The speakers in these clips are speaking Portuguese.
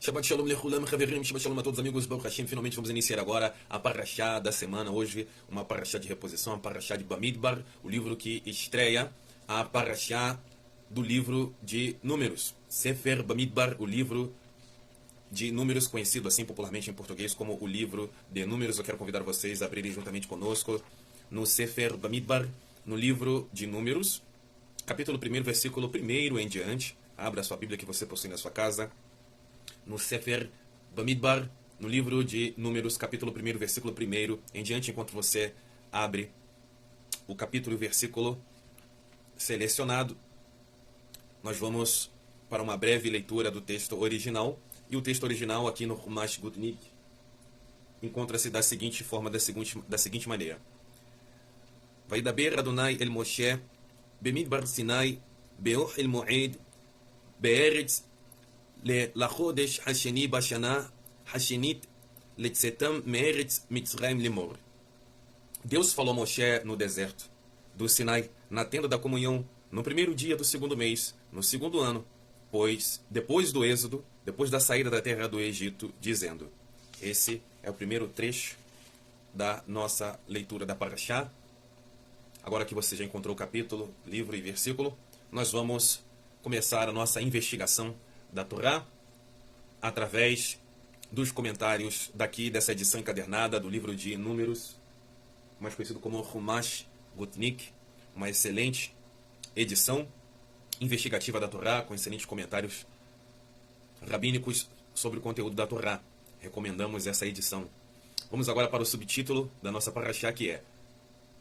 Shabbat Shalom Lechulam Haverim, Shabbat Shalom a todos amigos, Baruch Hashem. Finalmente vamos iniciar agora a Parashá da semana. Hoje, uma Parashá de reposição, a Parashá de Bamidbar, o livro que estreia a Parashá do livro de Números. Sefer Bamidbar, o livro de Números, conhecido assim popularmente em português como o livro de Números. Eu quero convidar vocês a abrirem juntamente conosco no Sefer Bamidbar, no livro de Números, capítulo 1, versículo 1 em diante. Abra a sua Bíblia que você possui na sua casa. No Sefer Bamidbar, no livro de Números, capítulo 1, versículo 1 em diante, enquanto você abre o capítulo e o versículo selecionado, nós vamos para uma breve leitura do texto original. E o texto original aqui no Chumash Gutnick encontra-se da seguinte forma, da seguinte maneira. Vaidaber Adonai el Moshe Bamidbar Sinai Be'och el Moed Be'eretz לחודש השני בשנה השנית לצאתם מארץ מצרים לאמור. Deus falou a Moshe no deserto do Sinai, na tenda da comunhão, no primeiro dia do segundo mês, no segundo ano, pois depois do êxodo, depois da saída da terra do Egito, dizendo. Esse é o primeiro trecho da nossa leitura da Parashá. Agora que você já encontrou o capítulo, livro e versículo, nós vamos começar a nossa investigação da Torá, através dos comentários daqui dessa edição encadernada do livro de Números, mais conhecido como Chumash Gutnick, uma excelente edição investigativa da Torá, com excelentes comentários rabínicos sobre o conteúdo da Torá. Recomendamos essa edição. Vamos agora para o subtítulo da nossa Parashá, que é: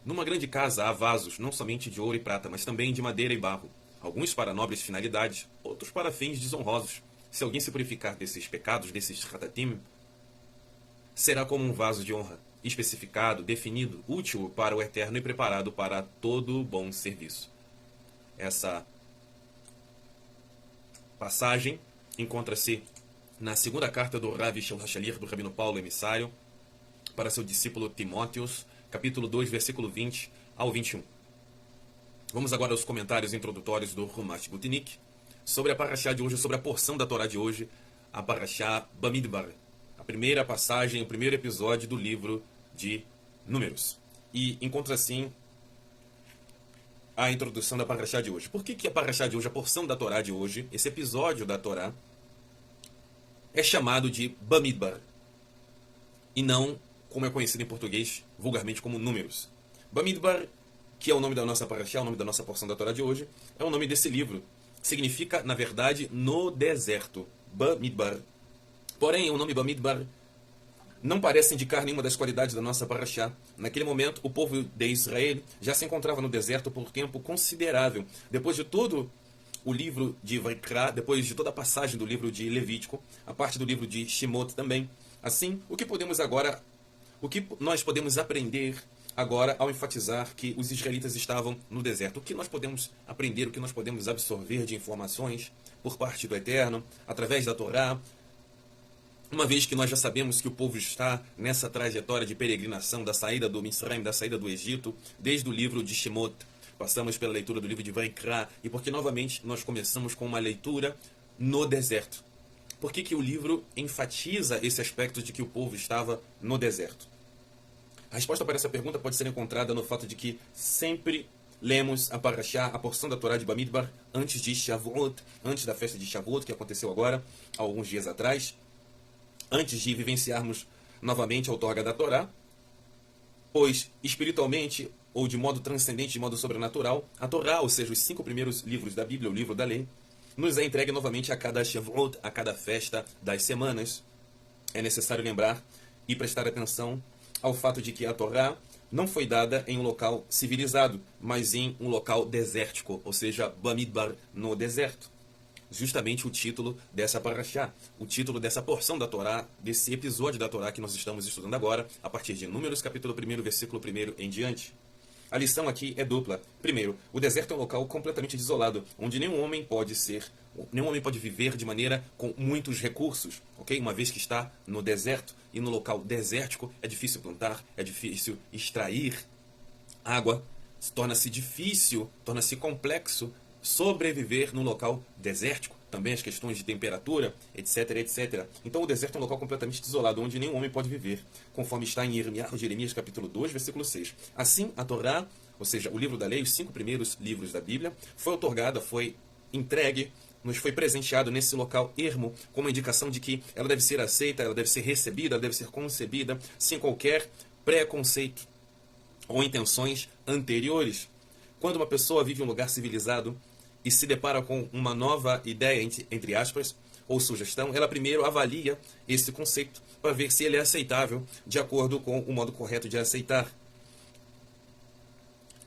Numa grande casa há vasos, não somente de ouro e prata, mas também de madeira e barro, alguns para nobres finalidades, outros para fins desonrosos. Se alguém se purificar desses pecados, desses hatatim, será como um vaso de honra, especificado, definido, útil para o eterno e preparado para todo bom serviço. Essa passagem encontra-se na segunda carta do Rav Shel Hashalir, do Rabino Paulo, emissário, para seu discípulo Timóteos, capítulo 2, versículo 20 ao 21. Vamos agora aos comentários introdutórios do Chumash Gutnick sobre a Parashá de hoje, sobre a porção da Torá de hoje, a Parashá Bamidbar, a primeira passagem, o primeiro episódio do livro de Números. E encontra assim a introdução da Parashá de hoje. Por que a Parashá de hoje, a porção da Torá de hoje, esse episódio da Torá, é chamado de Bamidbar e não como é conhecido em português vulgarmente como Números? Bamidbar, que é o nome da nossa Parashá, o nome da nossa porção da Torá de hoje, é o nome desse livro. Significa, na verdade, no deserto. Bamidbar. Porém, o nome Bamidbar não parece indicar nenhuma das qualidades da nossa Parashá. Naquele momento, o povo de Israel já se encontrava no deserto por tempo considerável. Depois de todo o livro de Vaikra, depois de toda a passagem do livro de Levítico, a parte do livro de Shemot também. Assim, o que nós podemos aprender agora, ao enfatizar que os israelitas estavam no deserto? O que nós podemos aprender, o que nós podemos absorver de informações por parte do Eterno, através da Torá, uma vez que nós já sabemos que o povo está nessa trajetória de peregrinação da saída do Mitzrayim, da saída do Egito, desde o livro de Shemot, passamos pela leitura do livro de Vaikra, e porque novamente nós começamos com uma leitura no deserto. Por que o livro enfatiza esse aspecto de que o povo estava no deserto? A resposta para essa pergunta pode ser encontrada no fato de que sempre lemos a Parashá, a porção da Torá de Bamidbar, antes de Shavuot, antes da festa de Shavuot, que aconteceu agora, há alguns dias atrás, antes de vivenciarmos novamente a outorga da Torá, pois espiritualmente, ou de modo transcendente, de modo sobrenatural, a Torá, ou seja, os 5 primeiros livros da Bíblia, o livro da lei, nos é entregue novamente a cada Shavuot, a cada festa das semanas. É necessário lembrar e prestar atenção ao fato de que a Torá não foi dada em um local civilizado, mas em um local desértico, ou seja, Bamidbar, no deserto. Justamente o título dessa Parashá, o título dessa porção da Torá, desse episódio da Torá que nós estamos estudando agora, a partir de Números, capítulo 1, versículo 1 em diante. A lição aqui é dupla. Primeiro, o deserto é um local completamente desolado, onde nenhum homem pode viver de maneira com muitos recursos, ok? Uma vez que está no deserto, e no local desértico é difícil plantar, é difícil extrair água, torna-se difícil, torna-se complexo sobreviver num local desértico. também as questões de temperatura, etc, etc. Então o deserto é um local completamente desolado, onde nenhum homem pode viver, conforme está em Jeremias capítulo 2, versículo 6. Assim, a Torá, ou seja, o livro da lei, os 5 primeiros livros da Bíblia, foi outorgada, foi entregue, nos foi presenteado nesse local ermo, com uma indicação de que ela deve ser aceita, ela deve ser recebida, ela deve ser concebida, sem qualquer preconceito ou intenções anteriores. Quando uma pessoa vive em um lugar civilizado e se depara com uma nova ideia, entre aspas, ou sugestão, ela primeiro avalia esse conceito para ver se ele é aceitável de acordo com o modo correto de aceitar,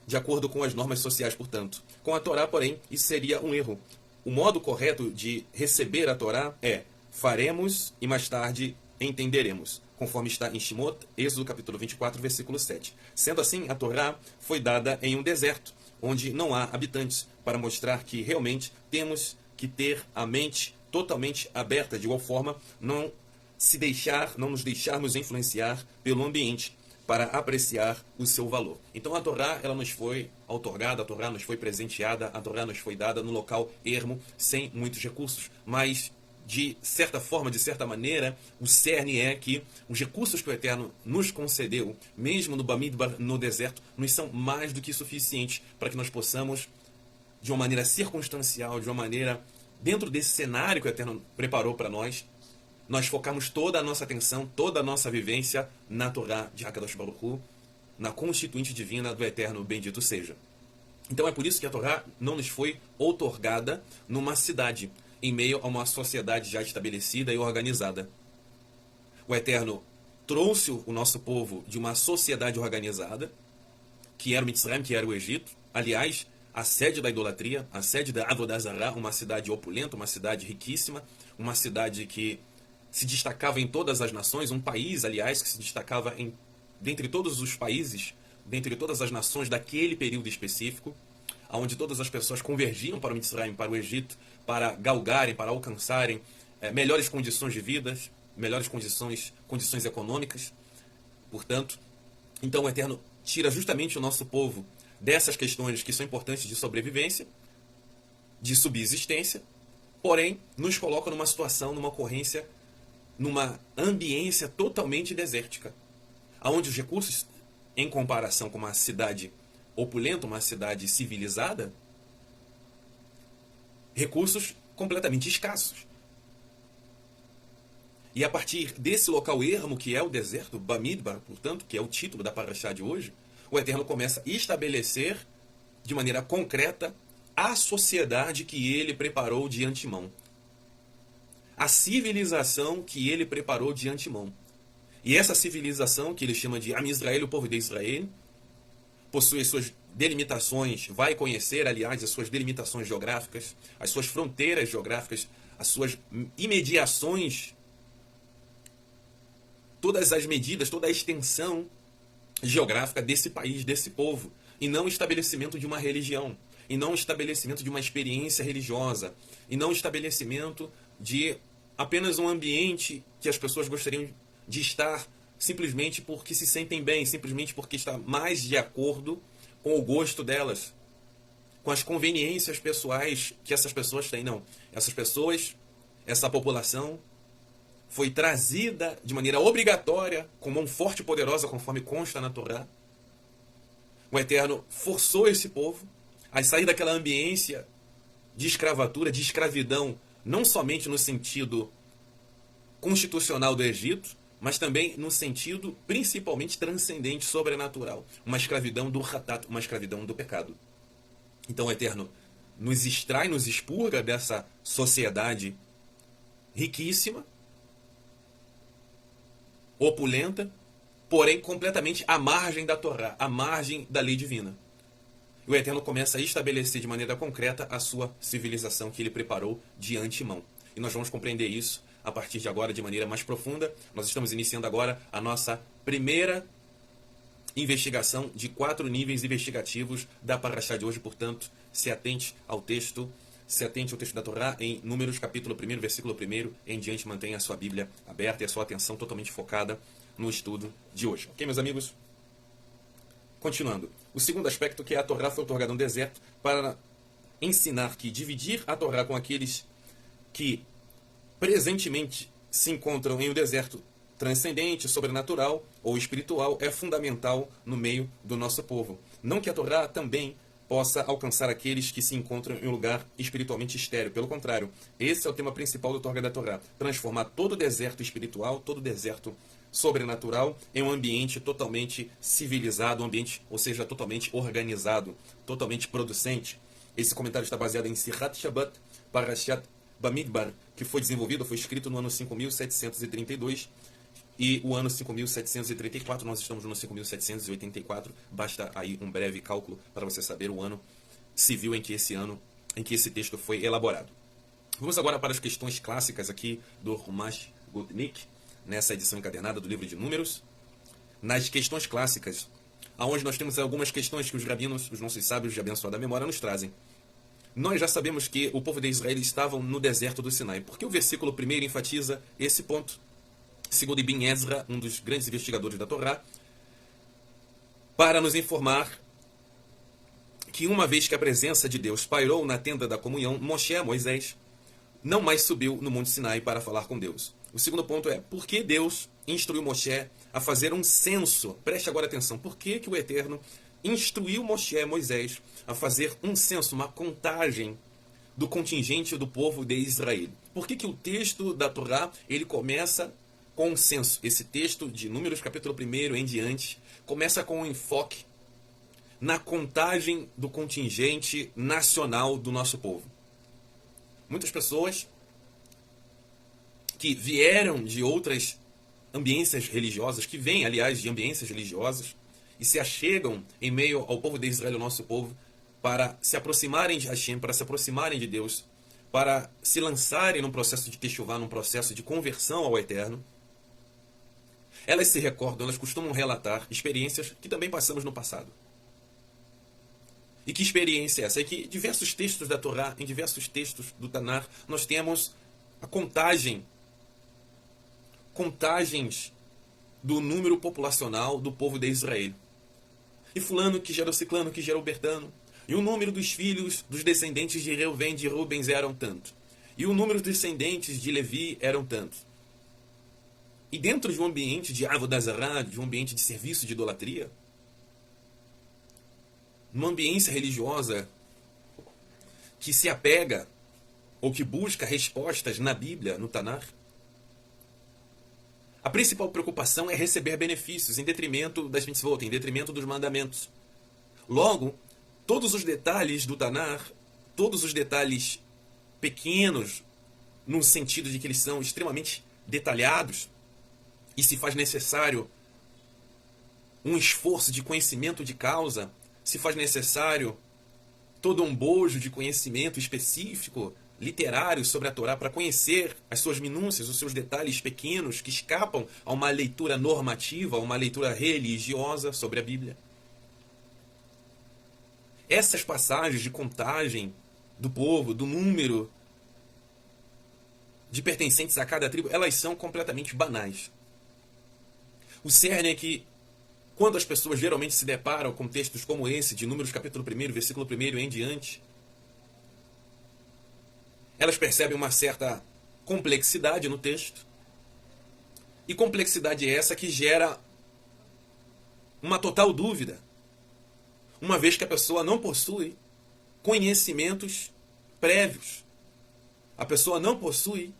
de acordo com as normas sociais, portanto. Com a Torá, porém, isso seria um erro. O modo correto de receber a Torá é: faremos e mais tarde entenderemos, conforme está em Shemot, Êxodo capítulo 24, versículo 7. Sendo assim, a Torá foi dada em um deserto, onde não há habitantes, para mostrar que realmente temos que ter a mente totalmente aberta, de igual forma não nos deixarmos influenciar pelo ambiente, para apreciar o seu valor. Então a Torá, ela nos foi outorgada, a Torá nos foi presenteada, a Torá nos foi dada no local ermo, sem muitos recursos, mas de certa forma, de certa maneira, o cerne é que os recursos que o Eterno nos concedeu, mesmo no Bamidbar, no deserto, nos são mais do que suficientes para que nós possamos, de uma maneira circunstancial, de uma maneira dentro desse cenário que o Eterno preparou para nós focarmos toda a nossa atenção, toda a nossa vivência na Torá de HaKadosh Baruch Hu, na constituinte divina do Eterno, bendito seja. Então é por isso que a Torá não nos foi outorgada numa cidade, em meio a uma sociedade já estabelecida e organizada. O Eterno trouxe o nosso povo de uma sociedade organizada, que era o Mitzrayim, que era o Egito. Aliás, a sede da idolatria, a sede da Avodah Zarah, uma cidade opulenta, uma cidade riquíssima, uma cidade que se destacava em todas as nações, um país, aliás, que se destacava dentre todos os países, dentre todas as nações daquele período específico, onde todas as pessoas convergiam para o Mitzrayim, para o Egito, para galgarem, para alcançarem melhores condições de vida, melhores condições econômicas. Portanto, então o Eterno tira justamente o nosso povo dessas questões que são importantes de sobrevivência, de subsistência, porém nos coloca numa situação, numa ocorrência, numa ambiência totalmente desértica, onde os recursos, em comparação com uma cidade opulenta, uma cidade civilizada, recursos completamente escassos. E a partir desse local ermo, que é o deserto, Bamidbar, portanto, que é o título da Parashá de hoje, o Eterno começa a estabelecer de maneira concreta a sociedade que ele preparou de antemão. A civilização que ele preparou de antemão. E essa civilização, que ele chama de Am Israel, o povo de Israel, possui as suas delimitações, vai conhecer, aliás, as suas delimitações geográficas, as suas fronteiras geográficas, as suas imediações, todas as medidas, toda a extensão geográfica desse país, desse povo, e não o estabelecimento de uma religião, e não o estabelecimento de uma experiência religiosa, e não o estabelecimento de apenas um ambiente que as pessoas gostariam de estar simplesmente porque se sentem bem, simplesmente porque está mais de acordo com o gosto delas, com as conveniências pessoais que essas pessoas têm. Não, essas pessoas, essa população foi trazida de maneira obrigatória, com mão forte e poderosa, conforme consta na Torá. O Eterno forçou esse povo a sair daquela ambiência de escravatura, de escravidão, não somente no sentido constitucional do Egito, mas também no sentido principalmente transcendente, sobrenatural. Uma escravidão do Hatat, uma escravidão do pecado. Então o Eterno nos extrai, nos expurga dessa sociedade riquíssima, opulenta, porém completamente à margem da Torá, à margem da lei divina. E o Eterno começa a estabelecer de maneira concreta a sua civilização que ele preparou de antemão. E nós vamos compreender isso a partir de agora de maneira mais profunda. Nós estamos iniciando agora a nossa primeira investigação de 4 níveis investigativos da Parashá de hoje. Portanto, se atente ao texto da Torá em Números, capítulo 1, versículo 1 em diante. Mantenha a sua Bíblia aberta e a sua atenção totalmente focada no estudo de hoje. Ok, meus amigos? Continuando. O segundo aspecto, que é a Torá foi outorgada no deserto para ensinar que dividir a Torá com aqueles que presentemente se encontram em um deserto transcendente, sobrenatural ou espiritual, é fundamental no meio do nosso povo. Não que a Torá também possa alcançar aqueles que se encontram em um lugar espiritualmente estéril. Pelo contrário, esse é o tema principal do Torga da Torá. Transformar todo o deserto espiritual, todo o deserto sobrenatural em um ambiente totalmente civilizado, um ambiente, ou seja, totalmente organizado, totalmente producente. Esse comentário está baseado em Sirat Shabbat, Parashat Bamidbar, que foi escrito no ano 5732, e o ano 5734, nós estamos no ano 5784, basta aí um breve cálculo para você saber o ano civil em que esse texto foi elaborado. Vamos agora para as questões clássicas aqui do Rumash Gutnik, nessa edição encadernada do livro de Números. Nas questões clássicas, aonde nós temos algumas questões que os rabinos, os nossos sábios de abençoada memória, nos trazem. Nós já sabemos que o povo de Israel estavam no deserto do Sinai, porque o versículo 1 enfatiza esse ponto. Segundo Ibn Ezra, um dos grandes investigadores da Torá, para nos informar que uma vez que a presença de Deus pairou na tenda da comunhão, Moisés, não mais subiu no Monte Sinai para falar com Deus. O segundo ponto é, por que Deus instruiu Moshe a fazer um censo? Preste agora atenção, por que o Eterno instruiu Moisés a fazer um censo, uma contagem do contingente do povo de Israel? Por que o texto da Torá ele começa com um censo? Esse texto de Números capítulo 1 em diante começa com um enfoque na contagem do contingente nacional do nosso povo. Muitas pessoas que vieram de outras ambiências religiosas, que vêm, aliás, de ambiências religiosas, e se achegam em meio ao povo de Israel, o nosso povo, para se aproximarem de Hashem, para se aproximarem de Deus, para se lançarem num processo de techuvá, num processo de conversão ao Eterno. Elas se recordam, elas costumam relatar experiências que também passamos no passado. E que experiência é essa? É que diversos textos da Torá, em diversos textos do Tanar, nós temos a contagens do número populacional do povo de Israel. E fulano que gerou ciclano, que gerou bertano. E o número dos filhos dos descendentes de Reuven, de Rubens eram tanto. E o número dos descendentes de Levi eram tanto. E dentro de um ambiente de Avodah Zarah, de um ambiente de serviço de idolatria, numa ambiência religiosa que se apega ou que busca respostas na Bíblia, no Tanar, a principal preocupação é receber benefícios em detrimento das mitzvot, em detrimento dos mandamentos. Logo, todos os detalhes do Tanar, todos os detalhes pequenos, no sentido de que eles são extremamente detalhados, e se faz necessário um esforço de conhecimento de causa, se faz necessário todo um bojo de conhecimento específico, literário sobre a Torá, para conhecer as suas minúcias, os seus detalhes pequenos que escapam a uma leitura normativa, a uma leitura religiosa sobre a Bíblia. Essas passagens de contagem do povo, do número de pertencentes a cada tribo, elas são completamente banais. O cerne é que, quando as pessoas geralmente se deparam com textos como esse, de Números capítulo 1, versículo 1 e em diante, elas percebem uma certa complexidade no texto. E complexidade essa que gera uma total dúvida, uma vez que a pessoa não possui conhecimentos prévios. A pessoa não possui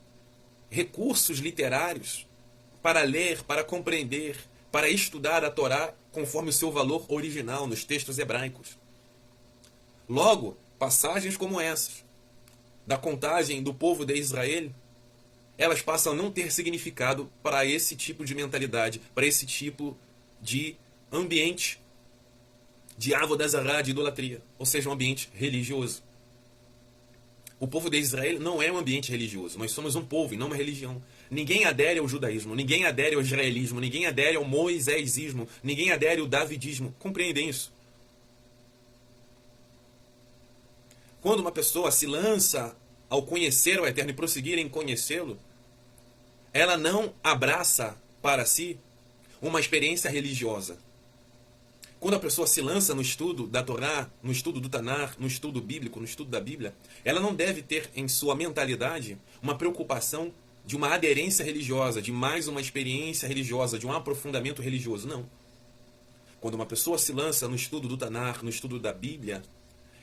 recursos literários para ler, para compreender, para estudar a Torá conforme o seu valor original nos textos hebraicos. Logo, passagens como essas, da contagem do povo de Israel, elas passam a não ter significado para esse tipo de mentalidade, para esse tipo de ambiente de Avodah Zarah, de idolatria, ou seja, um ambiente religioso. O povo de Israel não é um ambiente religioso, nós somos um povo e não uma religião. Ninguém adere ao judaísmo, ninguém adere ao israelismo, ninguém adere ao moisésismo, ninguém adere ao davidismo. Compreendem isso? Quando uma pessoa se lança ao conhecer o Eterno e prosseguir em conhecê-lo, ela não abraça para si uma experiência religiosa. quando a pessoa se lança no estudo da Torá, no estudo do Tanar, no estudo bíblico, no estudo da Bíblia, ela não deve ter em sua mentalidade uma preocupação de uma aderência religiosa, de mais uma experiência religiosa, de um aprofundamento religioso. Não. Quando uma pessoa se lança no estudo do Tanar, no estudo da Bíblia,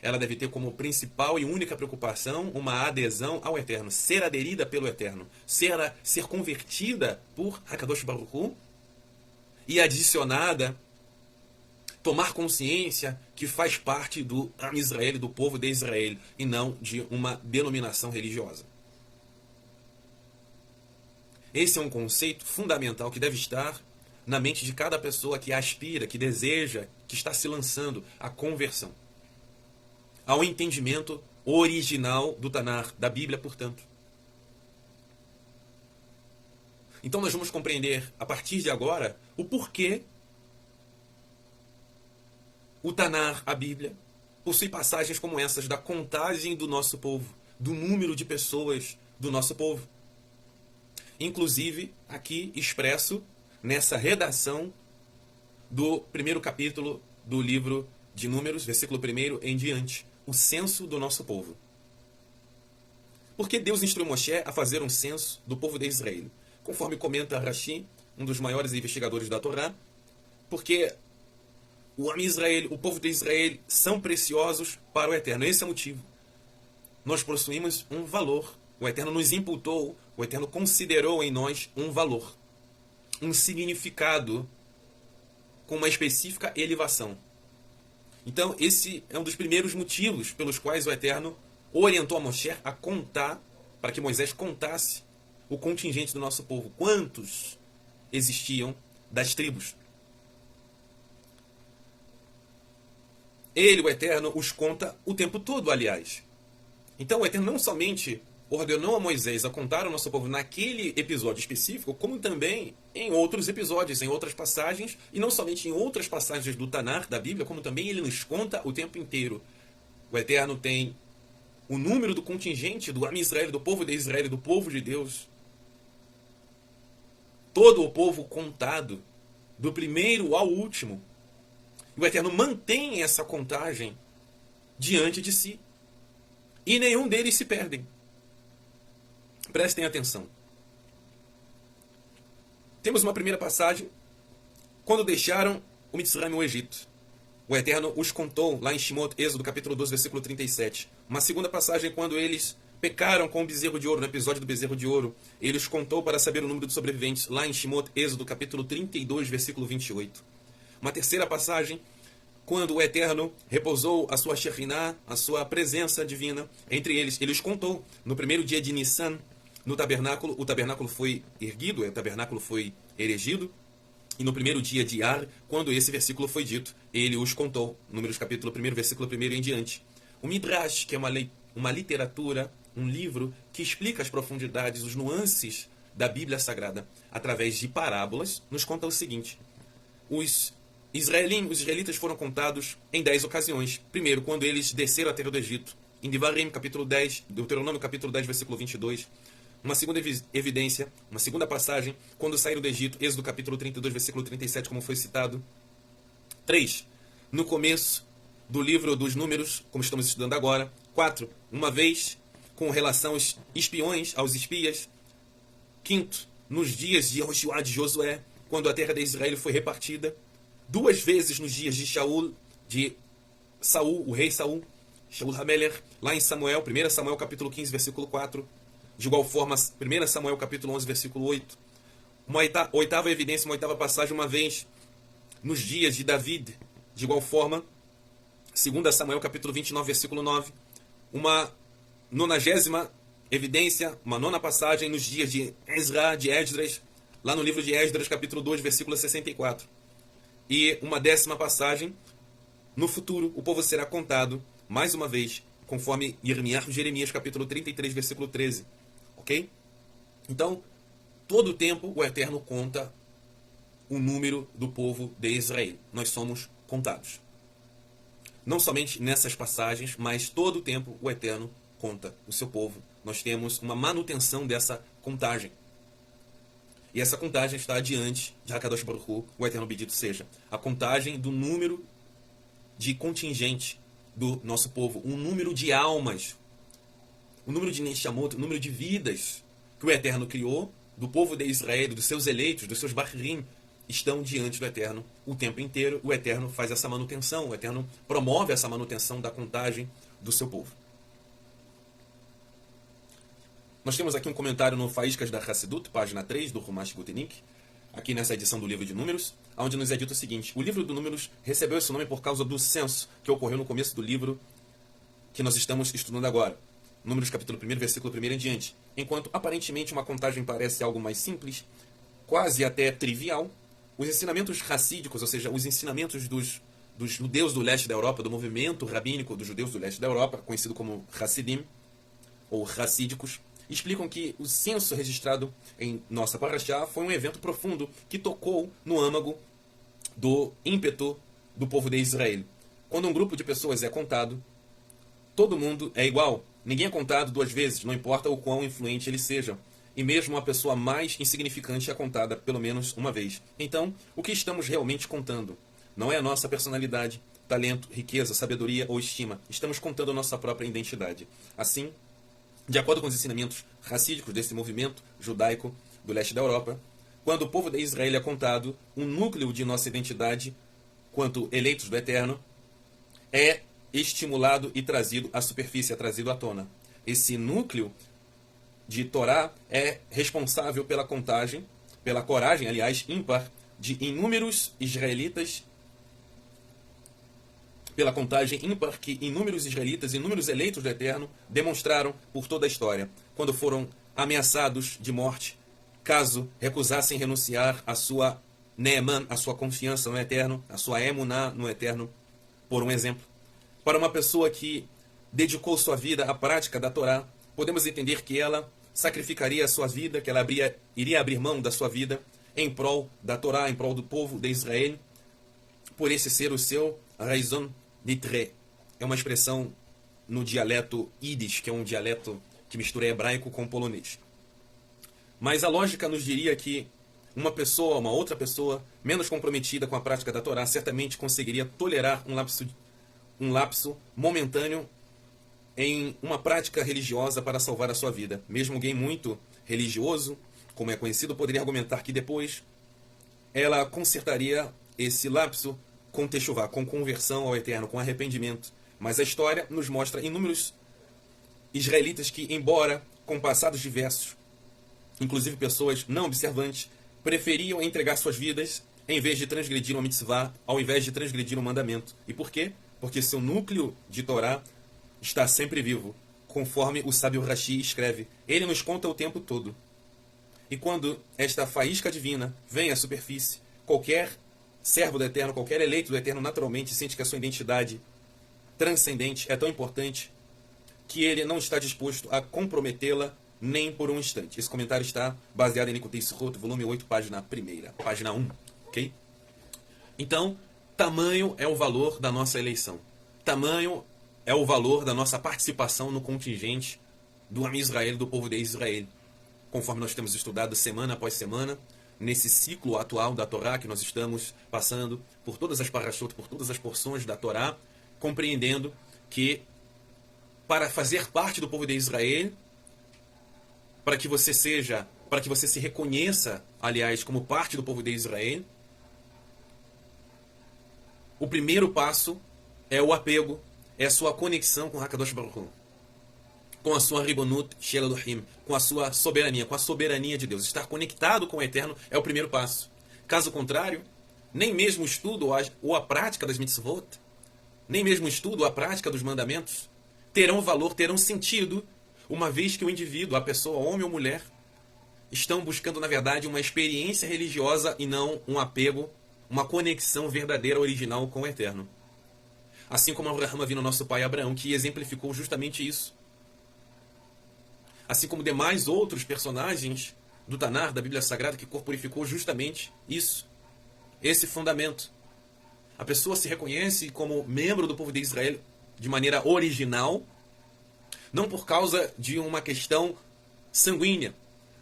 ela deve ter como principal e única preocupação uma adesão ao Eterno, ser aderida pelo Eterno, ser convertida por Hakadosh Baruch Hu e adicionada, tomar consciência que faz parte do Am Israel, do povo de Israel, e não de uma denominação religiosa. Esse é um conceito fundamental que deve estar na mente de cada pessoa que aspira, que deseja, que está se lançando à conversão, ao entendimento original do Tanar, da Bíblia, portanto. Então nós vamos compreender, a partir de agora, o porquê o Tanar, a Bíblia, possui passagens como essas da contagem do nosso povo, do número de pessoas do nosso povo. Inclusive, aqui expresso nessa redação do primeiro capítulo do livro de Números, versículo 1 em diante, o censo do nosso povo. Porque Deus instruiu Moshe a fazer um censo do povo de Israel? Conforme comenta Rashi, um dos maiores investigadores da Torá, porque o Am Israel, o povo de Israel, são preciosos para o Eterno. Esse é o motivo. Nós possuímos um valor. O Eterno nos imputou, o Eterno considerou em nós um valor, um significado com uma específica elevação. Então, esse é um dos primeiros motivos pelos quais o Eterno orientou a Moshe a contar, para que Moisés contasse o contingente do nosso povo. Quantos existiam das tribos? Ele, o Eterno, os conta o tempo todo, aliás. Então, o Eterno não somente ordenou a Moisés a contar o nosso povo naquele episódio específico, como também em outros episódios, em outras passagens, e não somente em outras passagens do Tanar, da Bíblia, como também ele nos conta o tempo inteiro. O Eterno tem o número do contingente do Am Israel, do povo de Israel, do povo de Deus. Todo o povo contado, do primeiro ao último. O Eterno mantém essa contagem diante de si. E nenhum deles se perdem. Prestem atenção. Temos uma primeira passagem, quando deixaram o Mitzrayim, o Egito. O Eterno os contou lá em Shemot, Êxodo, capítulo 12, versículo 37. Uma segunda passagem, quando eles pecaram com o bezerro de ouro, no episódio do bezerro de ouro. Ele os contou para saber o número dos sobreviventes, lá em Shemot, Êxodo, capítulo 32, versículo 28. Uma terceira passagem, quando o Eterno repousou a sua Shekhinah, a sua presença divina entre eles. Ele os contou no primeiro dia de Nissan, no tabernáculo. O tabernáculo foi erguido, o tabernáculo foi erigido. E no primeiro dia de Ar, quando esse versículo foi dito, ele os contou. Números capítulo 1, versículo 1 em diante. O Midrash, que é uma literatura, um livro que explica as profundidades, os nuances da Bíblia Sagrada, através de parábolas, nos conta o seguinte. Os israelitas foram contados em 10 ocasiões. Primeiro, quando eles desceram a terra do Egito. Em Devarim, capítulo 10, Deuteronômio, capítulo 10, versículo 22. Uma segunda evidência, uma segunda passagem, quando saíram do Egito, Êxodo capítulo 32, versículo 37, como foi citado. 3. No começo do livro dos Números, como estamos estudando agora. 4. Uma vez com relação aos espiões, aos espias. 5. Nos dias de Yehoshua, de Josué, quando a terra de Israel foi repartida. 2 vezes nos dias de Saul, o rei Saul, Shaul HaMelech, lá em Samuel, 1 Samuel capítulo 15, versículo 4. De igual forma, 1 Samuel capítulo 11, versículo 8. Uma oitava evidência, uma oitava passagem, uma vez nos dias de David. De igual forma, 2 Samuel capítulo 29, versículo 9. Uma 90ª evidência, uma 9ª passagem nos dias de Ezra, de Esdras, lá no livro de Esdras, capítulo 2, versículo 64. E uma 10ª passagem, no futuro o povo será contado, mais uma vez, conforme Jeremias, capítulo 33, versículo 13. Ok? Então, todo o tempo o Eterno conta o número do povo de Israel. Nós somos contados. Não somente nessas passagens, mas todo o tempo o Eterno conta o seu povo. Nós temos uma manutenção dessa contagem. E essa contagem está diante de Hakadosh Baruch Hu, o Eterno bendito seja. A contagem do número de contingente do nosso povo, um número de almas, um número de Neshamot, um número de vidas que o Eterno criou, do povo de Israel, dos seus eleitos, dos seus Bahirim, estão diante do Eterno o tempo inteiro. O Eterno faz essa manutenção, o Eterno promove essa manutenção da contagem do seu povo. Nós temos aqui um comentário no Faíscas da Hassidut, página 3, do Rumash Gutenik, aqui nessa edição do livro de Números, onde nos é dito o seguinte: o livro de Números recebeu esse nome por causa do censo que ocorreu no começo do livro que nós estamos estudando agora. Números capítulo 1, versículo 1 em diante. Enquanto aparentemente uma contagem parece algo mais simples, quase até trivial, os ensinamentos racídicos, ou seja, os ensinamentos dos judeus do leste da Europa, do movimento rabínico dos judeus do leste da Europa, conhecido como Hassidim, ou racídicos, explicam que o censo registrado em nossa Parashá foi um evento profundo que tocou no âmago do ímpeto do povo de Israel. Quando um grupo de pessoas é contado, todo mundo é igual. Ninguém é contado duas vezes, não importa o quão influente ele seja. E mesmo a pessoa mais insignificante é contada pelo menos uma vez. Então, o que estamos realmente contando? Não é a nossa personalidade, talento, riqueza, sabedoria ou estima. Estamos contando a nossa própria identidade. Assim, de acordo com os ensinamentos racídicos desse movimento judaico do leste da Europa, quando o povo de Israel é contado, um núcleo de nossa identidade, quanto eleitos do Eterno, é estimulado e trazido à superfície, é trazido à tona. Esse núcleo de Torá é responsável pela contagem, pela coragem, aliás, ímpar, de inúmeros israelitas, pela contagem ímpar que inúmeros israelitas, inúmeros eleitos do Eterno demonstraram por toda a história, quando foram ameaçados de morte, caso recusassem renunciar à sua Neeman, à sua confiança no Eterno, à sua Emuná no Eterno, por um exemplo. Para uma pessoa que dedicou sua vida à prática da Torá, podemos entender que ela sacrificaria a sua vida, que ela iria abrir mão da sua vida em prol da Torá, em prol do povo de Israel, por esse ser o seu raison d'être. É uma expressão no dialeto Yiddish, que é um dialeto que mistura hebraico com polonês. Mas a lógica nos diria que uma outra pessoa, menos comprometida com a prática da Torá, certamente conseguiria tolerar um lapso momentâneo em uma prática religiosa para salvar a sua vida. Mesmo alguém muito religioso, como é conhecido, poderia argumentar que depois ela consertaria esse lapso com techuvá, com conversão ao Eterno, com arrependimento. Mas a história nos mostra inúmeros israelitas que, embora com passados diversos, inclusive pessoas não observantes, preferiam entregar suas vidas em vez de transgredir uma mitzvah, ao invés de transgredir um mandamento. E por quê? Porque seu núcleo de Torá está sempre vivo, conforme o sábio Rashi escreve. Ele nos conta o tempo todo. E quando esta faísca divina vem à superfície, qualquer servo do Eterno, qualquer eleito do Eterno, naturalmente sente que a sua identidade transcendente é tão importante que ele não está disposto a comprometê-la nem por um instante. Esse comentário está baseado em Likutei Sichot, volume 8, página 1, página 1. Ok? Então, tamanho é o valor da nossa eleição. Tamanho é o valor da nossa participação no contingente do Am Israel, do povo de Israel. Conforme nós temos estudado semana após semana, nesse ciclo atual da Torá, que nós estamos passando por todas as parashot, por todas as porções da Torá, compreendendo que para fazer parte do povo de Israel, para que você se reconheça, aliás, como parte do povo de Israel, o primeiro passo é o apego, é a sua conexão com Hakadosh Baruch Hu, com a sua Ribonut Shel Elohim, com a sua soberania, com a soberania de Deus. Estar conectado com o Eterno é o primeiro passo. Caso contrário, nem mesmo o estudo ou a prática das mitzvot, nem mesmo o estudo ou a prática dos mandamentos terão valor, terão sentido, uma vez que o indivíduo, a pessoa, homem ou mulher, estão buscando, na verdade, uma experiência religiosa e não um apego, uma conexão verdadeira, original com o Eterno. Assim como Abraham viu no nosso pai Abraão, que exemplificou justamente isso. Assim como demais outros personagens do Tanar, da Bíblia Sagrada, que corporificou justamente isso, esse fundamento. A pessoa se reconhece como membro do povo de Israel de maneira original, não por causa de uma questão sanguínea,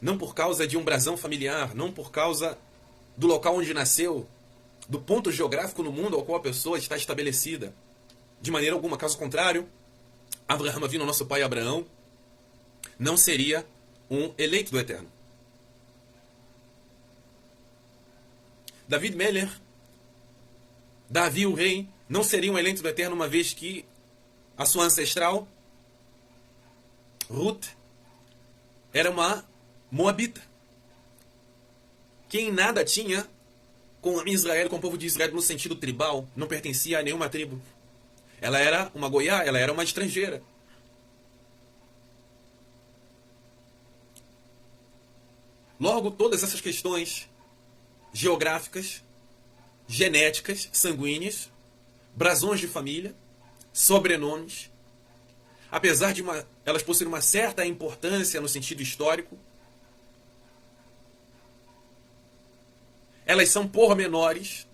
não por causa de um brasão familiar, não por causa do local onde nasceu, do ponto geográfico no mundo ao qual a pessoa está estabelecida, De maneira alguma, caso contrário, Avraham Avinu, nosso pai Abraão, não seria um eleito do Eterno. David Meller, Davi o rei, não seria um eleito do Eterno, uma vez que a sua ancestral, Ruth, era uma moabita, que em nada tinha com Israel, com o povo de Israel no sentido tribal, não pertencia a nenhuma tribo. Ela era uma goiá, ela era uma estrangeira. Logo, todas essas questões geográficas, genéticas, sanguíneas, brasões de família, sobrenomes, apesar de elas possuírem uma certa importância no sentido histórico, elas são pormenores,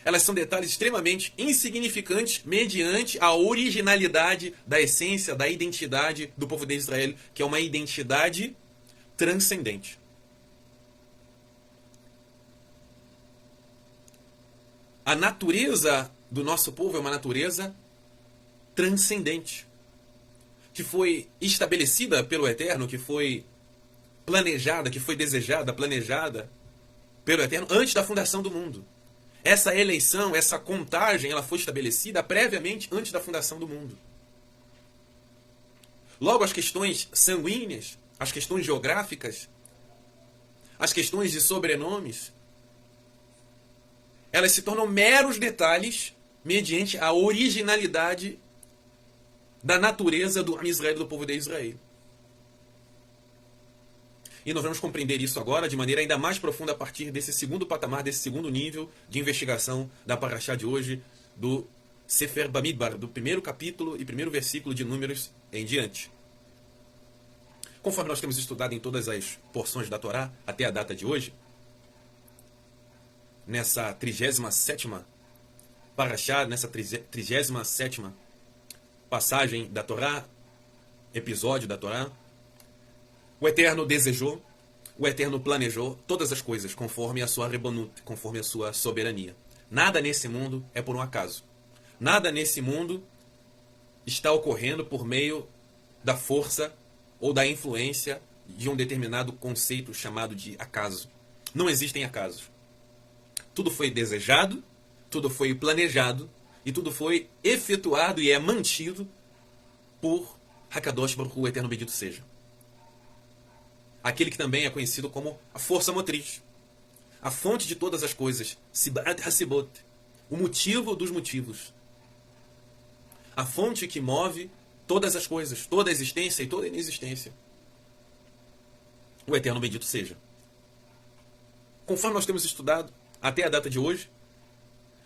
elas são detalhes extremamente insignificantes mediante a originalidade da essência, da identidade do povo de Israel, que é uma identidade transcendente. A natureza do nosso povo é uma natureza transcendente, que foi estabelecida pelo Eterno, que foi planejada, que foi desejada, planejada pelo Eterno antes da fundação do mundo. Essa eleição, essa contagem, ela foi estabelecida previamente antes da fundação do mundo. Logo, as questões sanguíneas, as questões geográficas, as questões de sobrenomes, elas se tornam meros detalhes mediante a originalidade da natureza do Israel, do povo de Israel. E nós vamos compreender isso agora de maneira ainda mais profunda a partir desse segundo patamar, desse segundo nível de investigação da Parashá de hoje, do Sefer Bamidbar, do primeiro capítulo e primeiro versículo de Números em diante. Conforme nós temos estudado em todas as porções da Torá até a data de hoje, nessa 37ª Parashá, nessa 37ª passagem da Torá, episódio da Torá, o Eterno desejou, o Eterno planejou todas as coisas conforme a sua rebonut, conforme a sua soberania. Nada nesse mundo é por um acaso. Nada nesse mundo está ocorrendo por meio da força ou da influência de um determinado conceito chamado de acaso. Não existem acasos. Tudo foi desejado, tudo foi planejado e tudo foi efetuado e é mantido por Hakadosh Baruch Hu, o Eterno bendito seja. Aquele que também é conhecido como a força motriz, a fonte de todas as coisas, Sibat Hasibot, o motivo dos motivos, a fonte que move todas as coisas, toda a existência e toda a inexistência. O Eterno bendito seja. Conforme nós temos estudado até a data de hoje,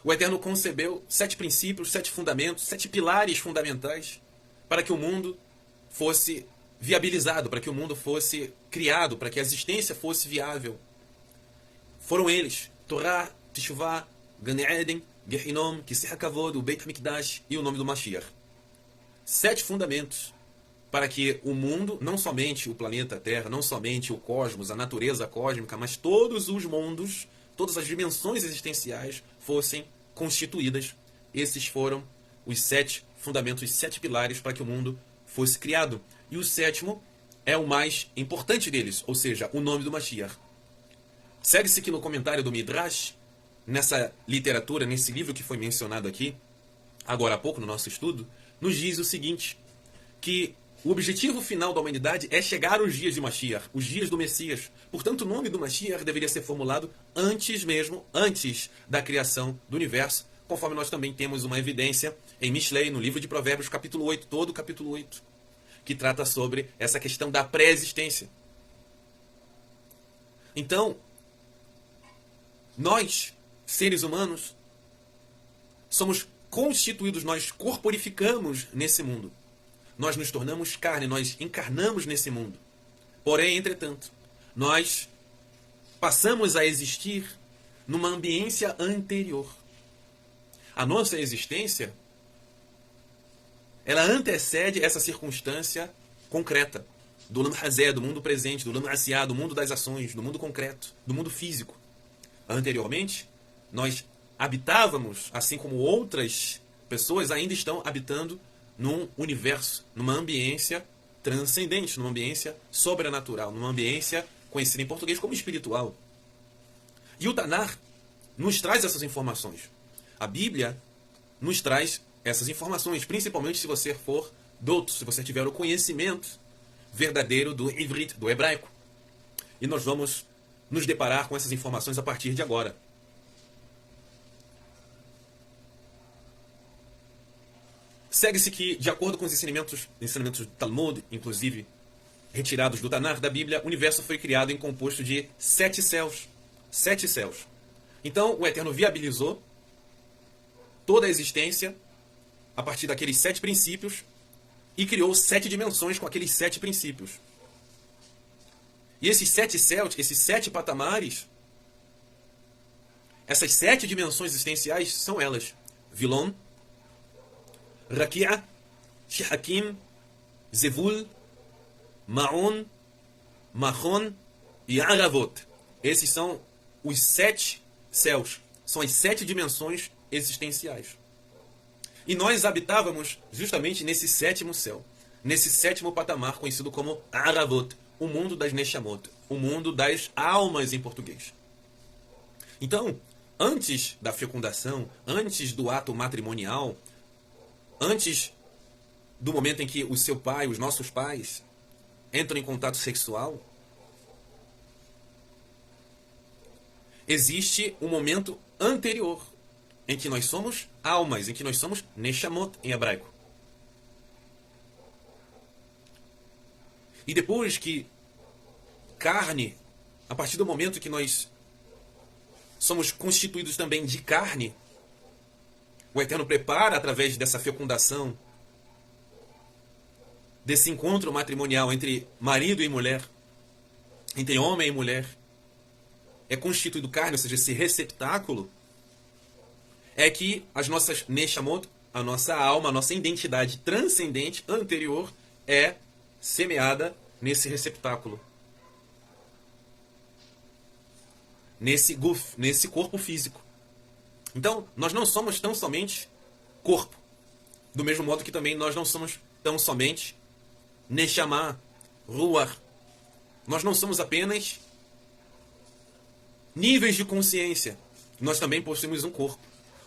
o Eterno concebeu 7 princípios, 7 fundamentos, 7 pilares fundamentais para que o mundo fosse viabilizado, para que o mundo fosse criado, para que a existência fosse viável. Foram eles: Torá, Teshuvá, Gan Eden, Gehinom, Kiseh HaKavod, o Beit HaMikdash e o nome do Mashiach. 7 fundamentos para que o mundo, não somente o planeta Terra, não somente o cosmos, a natureza cósmica, mas todos os mundos, todas as dimensões existenciais fossem constituídas. Esses foram os 7 fundamentos, os 7 pilares para que o mundo fosse criado. E o 7º é o mais importante deles, ou seja, o nome do Mashiach. Segue-se que no comentário do Midrash, nessa literatura, nesse livro que foi mencionado aqui, agora há pouco no nosso estudo, nos diz o seguinte, que o objetivo final da humanidade é chegar aos dias de Mashiach, os dias do Messias. Portanto, o nome do Mashiach deveria ser formulado antes da criação do universo, conforme nós também temos uma evidência em Mishlei, no livro de Provérbios, capítulo 8, todo o capítulo 8, que trata sobre essa questão da pré-existência. Então, nós, seres humanos, somos constituídos, nós corporificamos nesse mundo. Nós nos tornamos carne, nós encarnamos nesse mundo. Porém, entretanto, nós passamos a existir numa ambiência anterior. A nossa existência, ela antecede essa circunstância concreta do Olam Hazé, do mundo presente, do Olam Asiá, do mundo das ações, do mundo concreto, do mundo físico. Anteriormente, nós habitávamos, assim como outras pessoas ainda estão habitando num universo, numa ambiência transcendente, numa ambiência sobrenatural, numa ambiência conhecida em português como espiritual. E o Tanar nos traz essas informações. A Bíblia nos traz essas informações, principalmente se você for douto, se você tiver o conhecimento verdadeiro do Ivrit, do hebraico. E nós vamos nos deparar com essas informações a partir de agora. Segue-se que, de acordo com os ensinamentos do Talmud, inclusive retirados do Tanar da Bíblia, o universo foi criado em composto de 7 céus. 7 céus. Então, o Eterno viabilizou toda a existência a partir daqueles 7 princípios e criou 7 dimensões com aqueles 7 princípios. E esses 7 céus, esses 7 patamares, essas 7 dimensões existenciais são elas: Vilon, Rakia, Shehakim, Zevul, Maon, Mahon e Aravot. Esses são os 7 céus. São as 7 dimensões existenciais. E nós habitávamos justamente nesse 7º céu. Nesse 7º patamar conhecido como Aravot. O mundo das Neshamot. O mundo das almas em português. Então, antes da fecundação, antes do ato matrimonial, antes do momento em que o seu pai, os nossos pais, entram em contato sexual, existe um momento anterior em que nós somos almas, em que nós somos Neshamot em hebraico. E depois que carne, a partir do momento que nós somos constituídos também de carne, o Eterno prepara, através dessa fecundação, desse encontro matrimonial entre marido e mulher, entre homem e mulher, é constituído carne, ou seja, esse receptáculo, é que as nossas Neshamot, a nossa alma, a nossa identidade transcendente anterior, é semeada nesse receptáculo. Nesse guf, nesse corpo físico. Então, nós não somos tão somente corpo. Do mesmo modo que também nós não somos tão somente Neshama, Ruach. Nós não somos apenas níveis de consciência. Nós também possuímos um corpo.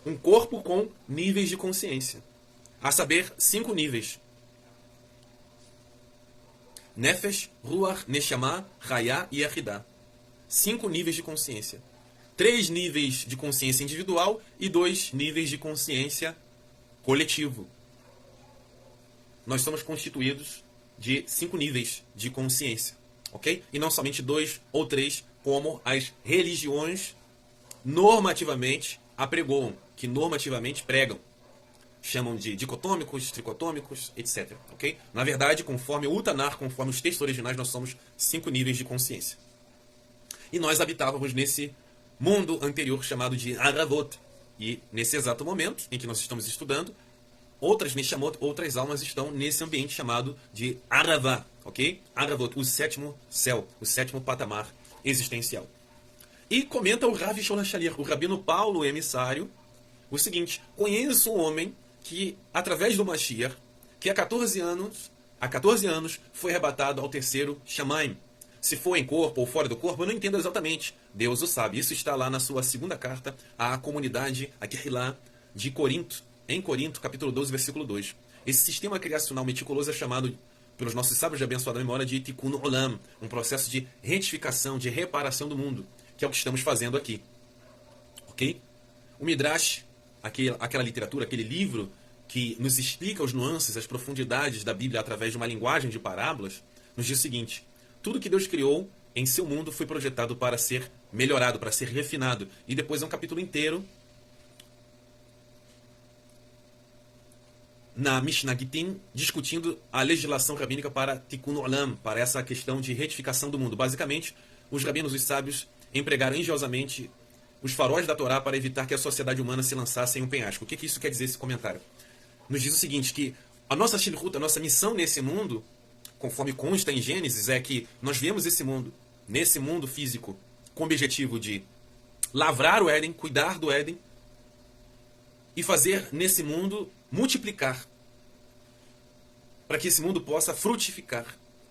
Um corpo com níveis de consciência. A saber, 5 níveis. Nefesh, Ruach, Neshama, Hayah e Achidah. 5 níveis de consciência. 3 níveis de consciência individual e 2 níveis de consciência coletivo. Nós somos constituídos de 5 níveis de consciência, ok? E não somente 2 ou 3, como as religiões normativamente apregoam, que normativamente pregam. Chamam de dicotômicos, tricotômicos, etc. Ok? Na verdade, conforme o Tanar, conforme os textos originais, nós somos 5 níveis de consciência. E nós habitávamos nesse mundo anterior chamado de Aravot. E nesse exato momento em que nós estamos estudando, outras Neshamot, outras almas estão nesse ambiente chamado de Aravá. Ok? Aravot, o 7º céu, o 7º patamar existencial. E comenta o Rav Shlomo Shalir, o Rabino Paulo, emissário, o seguinte: conheço um homem que, através do Mashiach, que há 14 anos foi arrebatado ao 3º Shamaim. Se for em corpo ou fora do corpo, eu não entendo exatamente. Deus o sabe. Isso está lá na sua 2ª carta à comunidade, a Kehilá, de Corinto, em Corinto, capítulo 12, versículo 2. Esse sistema criacional meticuloso é chamado, pelos nossos sábios de abençoada memória, de Tikkun Olam, um processo de retificação, de reparação do mundo, que é o que estamos fazendo aqui. Ok? O Midrash, aquela literatura, aquele livro que nos explica os nuances, as profundidades da Bíblia através de uma linguagem de parábolas, nos diz o seguinte: tudo que Deus criou em seu mundo foi projetado para ser melhorado, para ser refinado. E depois é um capítulo inteiro na Mishnah Gittin, discutindo a legislação rabínica para Tikkun Olam, para essa questão de retificação do mundo. Basicamente, os rabinos, os sábios, empregaram engenhosamente os faróis da Torá para evitar que a sociedade humana se lançasse em um penhasco. O que isso quer dizer, esse comentário? Nos diz o seguinte, que a nossa shlichut, a nossa missão nesse mundo, conforme consta em Gênesis, é que nós viemos nesse mundo físico, com o objetivo de lavrar o Éden, cuidar do Éden, e fazer nesse mundo multiplicar, para que esse mundo possa frutificar.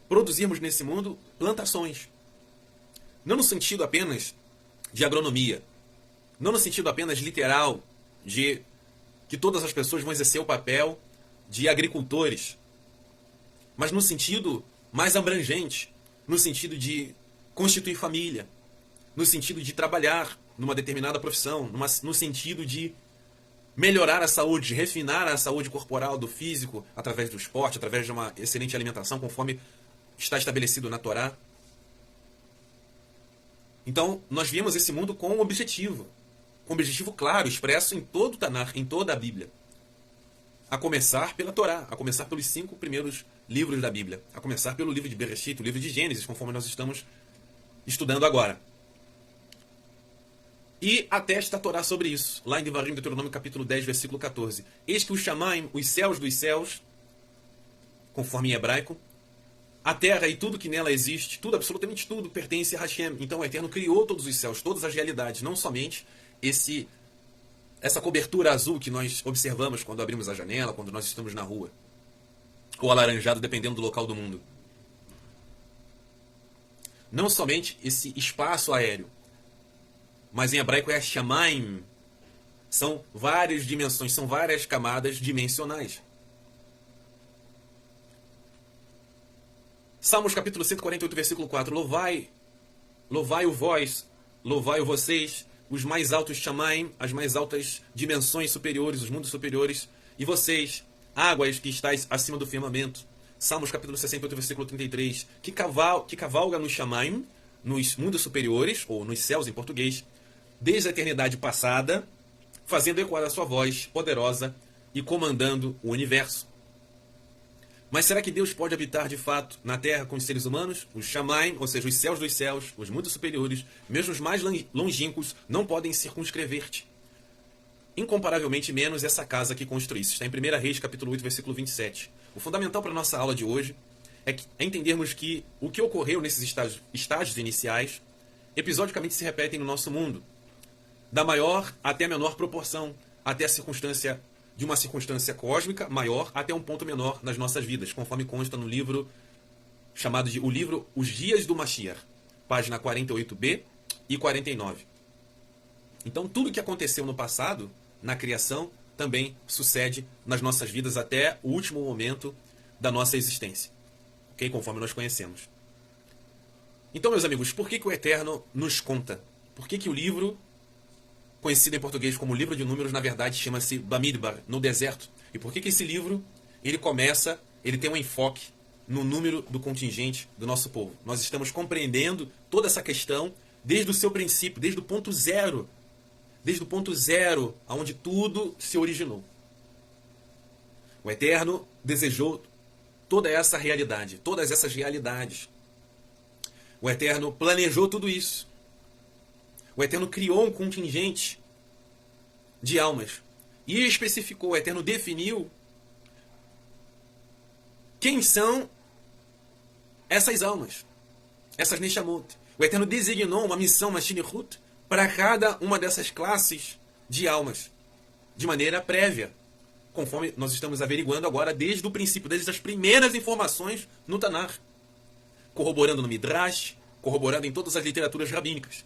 Produzirmos nesse mundo plantações. Não no sentido apenas de agronomia, não no sentido apenas literal de que todas as pessoas vão exercer o papel de agricultores, mas no sentido mais abrangente, no sentido de constituir família, no sentido de trabalhar numa determinada profissão, no sentido de melhorar a saúde, refinar a saúde corporal do físico através do esporte, através de uma excelente alimentação, conforme está estabelecido na Torá. Então, nós viemos esse mundo com um objetivo claro, expresso em todo o Tanar, em toda a Bíblia. A começar pela Torá, a começar pelos 5 primeiros livros da Bíblia, a começar pelo livro de Bereshit, o livro de Gênesis, conforme nós estamos estudando agora. E atesta a Torá sobre isso, lá em Devarim, Deuteronômio capítulo 10, versículo 14. Eis que os Shamaim, os céus dos céus, conforme em hebraico, a terra e tudo que nela existe, tudo, absolutamente tudo, pertence a Hashem. Então o Eterno criou todos os céus, todas as realidades, não somente essa cobertura azul que nós observamos quando abrimos a janela, quando nós estamos na rua, ou alaranjado, dependendo do local do mundo. Não somente esse espaço aéreo, mas em hebraico é Shamaim. São várias dimensões, são várias camadas dimensionais. Salmos capítulo 148, versículo 4. Louvai-o vós, louvai-o vocês, os mais altos Shamaim, as mais altas dimensões superiores, os mundos superiores, e vocês, águas que estáis acima do firmamento. Salmos capítulo 68, versículo 33. Que cavalga nos Shamaim, nos mundos superiores, ou nos céus em português, desde a eternidade passada, fazendo ecoar a sua voz poderosa e comandando o universo. Mas será que Deus pode habitar de fato na Terra com os seres humanos? Os Shamaim, ou seja, os céus dos céus, os mundos superiores, mesmo os mais longínquos, não podem circunscrever-te. Incomparavelmente menos essa casa que construísse. Está em 1 Reis, capítulo 8, versículo 27. O fundamental para a nossa aula de hoje é entendermos que o que ocorreu nesses estágios iniciais episodicamente se repetem no nosso mundo, da maior até a menor proporção, até a circunstância de uma circunstância cósmica maior até um ponto menor nas nossas vidas, conforme consta no livro chamado de o livro Os Dias do Mashiach, página 48b e 49. Então, tudo o que aconteceu no passado, na criação, também sucede nas nossas vidas até o último momento da nossa existência, ok? Conforme nós conhecemos. Então, meus amigos, por que o Eterno nos conta? Por que o livro, conhecido em português como Livro de Números, na verdade chama-se Bamidbar, no deserto? E por que esse livro, ele tem um enfoque no número do contingente do nosso povo? Nós estamos compreendendo toda essa questão desde o seu princípio, desde o ponto zero, onde tudo se originou. O Eterno desejou toda essa realidade, todas essas realidades. O Eterno planejou tudo isso. O Eterno criou um contingente de almas e especificou, o Eterno definiu quem são essas almas, essas Neshamot. O Eterno designou uma missão, uma Shinihut, para cada uma dessas classes de almas, de maneira prévia, conforme nós estamos averiguando agora desde o princípio, desde as primeiras informações no Tanar, corroborando no Midrash, corroborando em todas as literaturas rabínicas.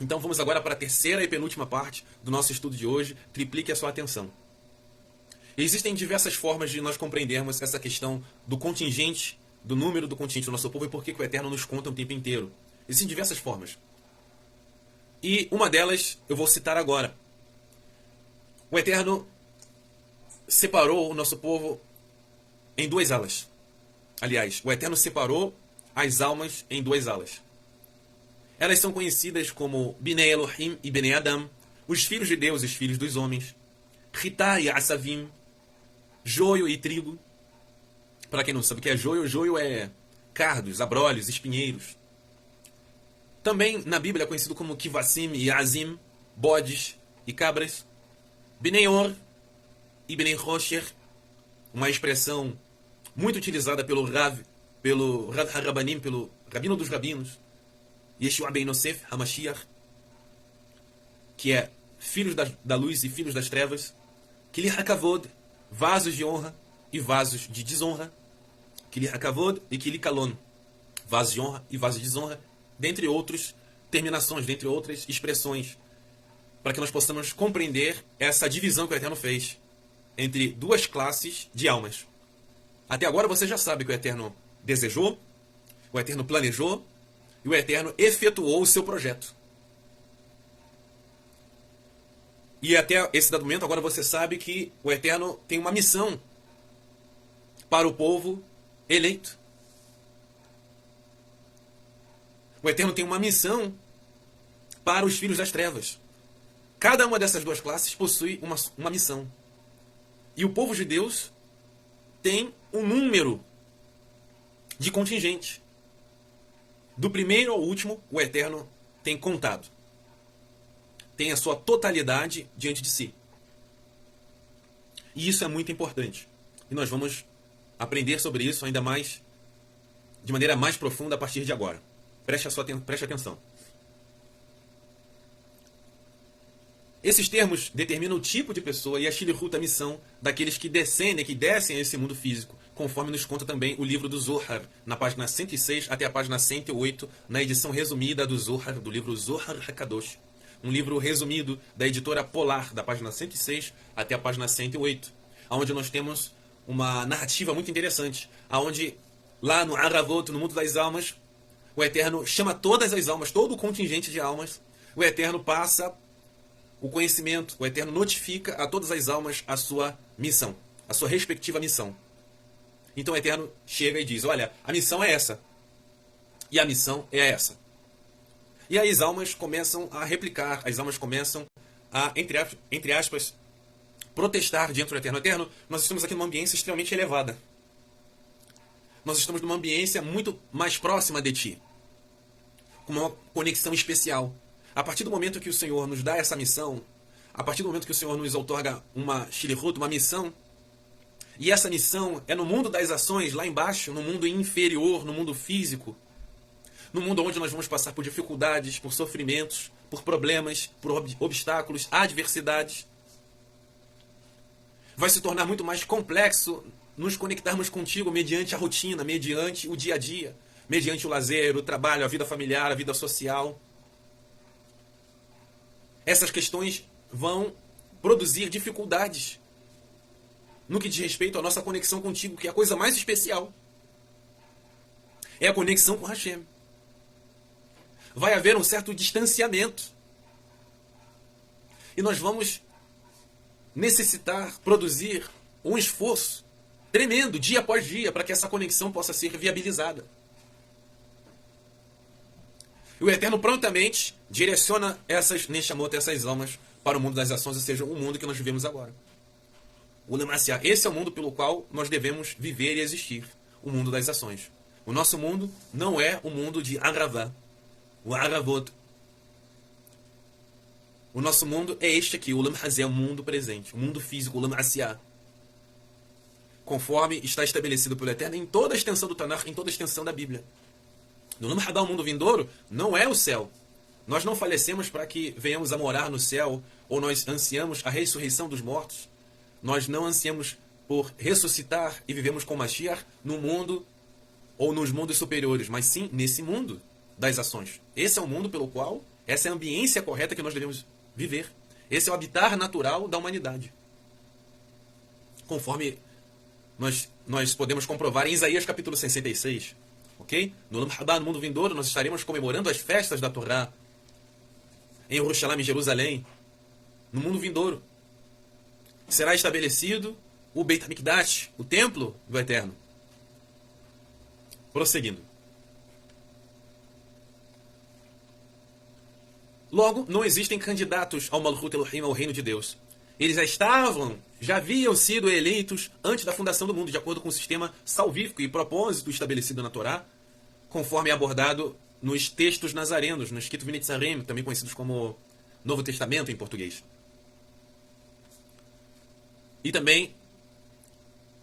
Então vamos agora para a terceira e penúltima parte do nosso estudo de hoje. Triplique a sua atenção. Existem diversas formas de nós compreendermos essa questão do contingente, do número do contingente do nosso povo e por que o Eterno nos conta o tempo inteiro. Existem diversas formas. E uma delas eu vou citar agora. O Eterno separou o nosso povo em duas alas. Aliás, o Eterno separou as almas em duas alas. Elas são conhecidas como Binei Elohim e Binei Adam, os filhos de Deus e os filhos dos homens, Ritá e Asavim, joio e trigo. Para quem não sabe o que é joio é cardos, abrolhos, espinheiros. Também na Bíblia é conhecido como Kivassim e Azim, bodes e cabras. Binei Or e Binei Rosher, uma expressão muito utilizada pelo Rav HaRabanim, pelo Rabino dos Rabinos, Yeshua Ben Yosef HaMashiach, que é filhos da luz e filhos das trevas, Kili Hakavod, vasos de honra e vasos de desonra, Kili Hakavod e Kili Kalon, vasos de honra e vasos de desonra, dentre outras terminações, dentre outras expressões, para que nós possamos compreender essa divisão que o Eterno fez entre duas classes de almas. Até agora você já sabe que o Eterno desejou, o Eterno planejou e o Eterno efetuou o seu projeto. E até esse dado momento agora você sabe que o Eterno tem uma missão para o povo eleito. O Eterno tem uma missão para os filhos das trevas. Cada uma dessas duas classes possui uma missão. E o povo de Deus tem um número de contingente. Do primeiro ao último, o Eterno tem contado. Tem a sua totalidade diante de si. E isso é muito importante. E nós vamos aprender sobre isso ainda mais, de maneira mais profunda a partir de agora. Preste atenção. Esses termos determinam o tipo de pessoa e a shlichut, a missão daqueles que descem a esse mundo físico, conforme nos conta também o livro do Zohar, na página 106 até a página 108, na edição resumida do Zohar, do livro Zohar HaKadosh. Um livro resumido da editora Polar, da página 106 até a página 108, onde nós temos uma narrativa muito interessante, onde lá no Aravot, no mundo das almas, o Eterno chama todas as almas, todo o contingente de almas, o Eterno passa o conhecimento, o Eterno notifica a todas as almas a sua missão, a sua respectiva missão. Então o Eterno chega e diz, olha, a missão é essa, e a missão é essa. E aí as almas começam a replicar, as almas começam a, entre aspas, protestar diante do Eterno. Eterno, nós estamos aqui numa ambiência extremamente elevada. Nós estamos numa ambiência muito mais próxima de Ti, com uma conexão especial. A partir do momento que o Senhor nos dá essa missão, a partir do momento que o Senhor nos outorga uma shlichut, uma missão, e essa missão é no mundo das ações, lá embaixo, no mundo inferior, no mundo físico, no mundo onde nós vamos passar por dificuldades, por sofrimentos, por problemas, por obstáculos, adversidades. Vai se tornar muito mais complexo nos conectarmos contigo mediante a rotina, mediante o dia a dia, mediante o lazer, o trabalho, a vida familiar, a vida social. Essas questões vão produzir dificuldades no que diz respeito à nossa conexão contigo, que é a coisa mais especial. É a conexão com Hashem. Vai haver um certo distanciamento. E nós vamos necessitar produzir um esforço tremendo, dia após dia, para que essa conexão possa ser viabilizada. E o Eterno prontamente direciona essas Neshamot, essas almas, para o mundo das ações, ou seja, o mundo que nós vivemos agora. O Lemaciá, esse é o mundo pelo qual nós devemos viver e existir, o mundo das ações. O nosso mundo não é o mundo de Aravá, o Aravot. O nosso mundo é este aqui, o Lemhazé, o mundo presente, o mundo físico, o Lemaciá. Conforme está estabelecido pelo Eterno em toda a extensão do Tanakh, em toda a extensão da Bíblia. No Lemhadá, o mundo vindouro, não é o céu. Nós não falecemos para que venhamos a morar no céu, ou nós ansiamos a ressurreição dos mortos. Nós não ansiamos por ressuscitar e vivemos com Mashiach no mundo ou nos mundos superiores, mas sim nesse mundo das ações. Esse é o mundo pelo qual, essa é a ambiência correta que nós devemos viver. Esse é o habitar natural da humanidade. Conforme nós podemos comprovar em Isaías capítulo 66. Ok? No Lamhadá, no mundo vindouro, nós estaremos comemorando as festas da Torá. Em Jerusalém, em Jerusalém. No mundo vindouro. Será estabelecido o Beit HaMikdash, o templo do Eterno. Prosseguindo. Logo, não existem candidatos ao Malchut Elohim, ao reino de Deus. Eles já haviam sido eleitos antes da fundação do mundo, de acordo com o sistema salvífico e propósito estabelecido na Torá, conforme é abordado nos textos nazarenos, nos Ketuvim Netzarim, também conhecidos como Novo Testamento em português. E também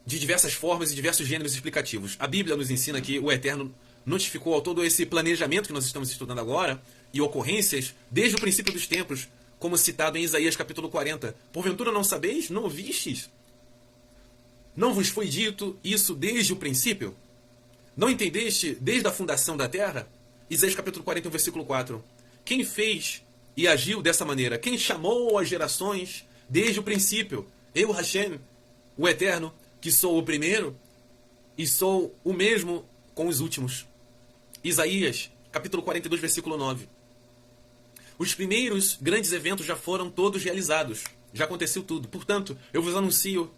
de diversas formas e diversos gêneros explicativos. A Bíblia nos ensina que o Eterno notificou ao todo esse planejamento que nós estamos estudando agora e ocorrências desde o princípio dos tempos, como citado em Isaías capítulo 40. Porventura não sabeis? Não ouvistes? Não vos foi dito isso desde o princípio? Não entendeste desde a fundação da terra? Isaías capítulo 41, versículo 4. Quem fez e agiu dessa maneira? Quem chamou as gerações desde o princípio? Eu, Hashem, o Eterno, que sou o primeiro e sou o mesmo com os últimos. Isaías capítulo 42, versículo 9. Os primeiros grandes eventos já foram todos realizados. Já aconteceu tudo. Portanto, eu vos anuncio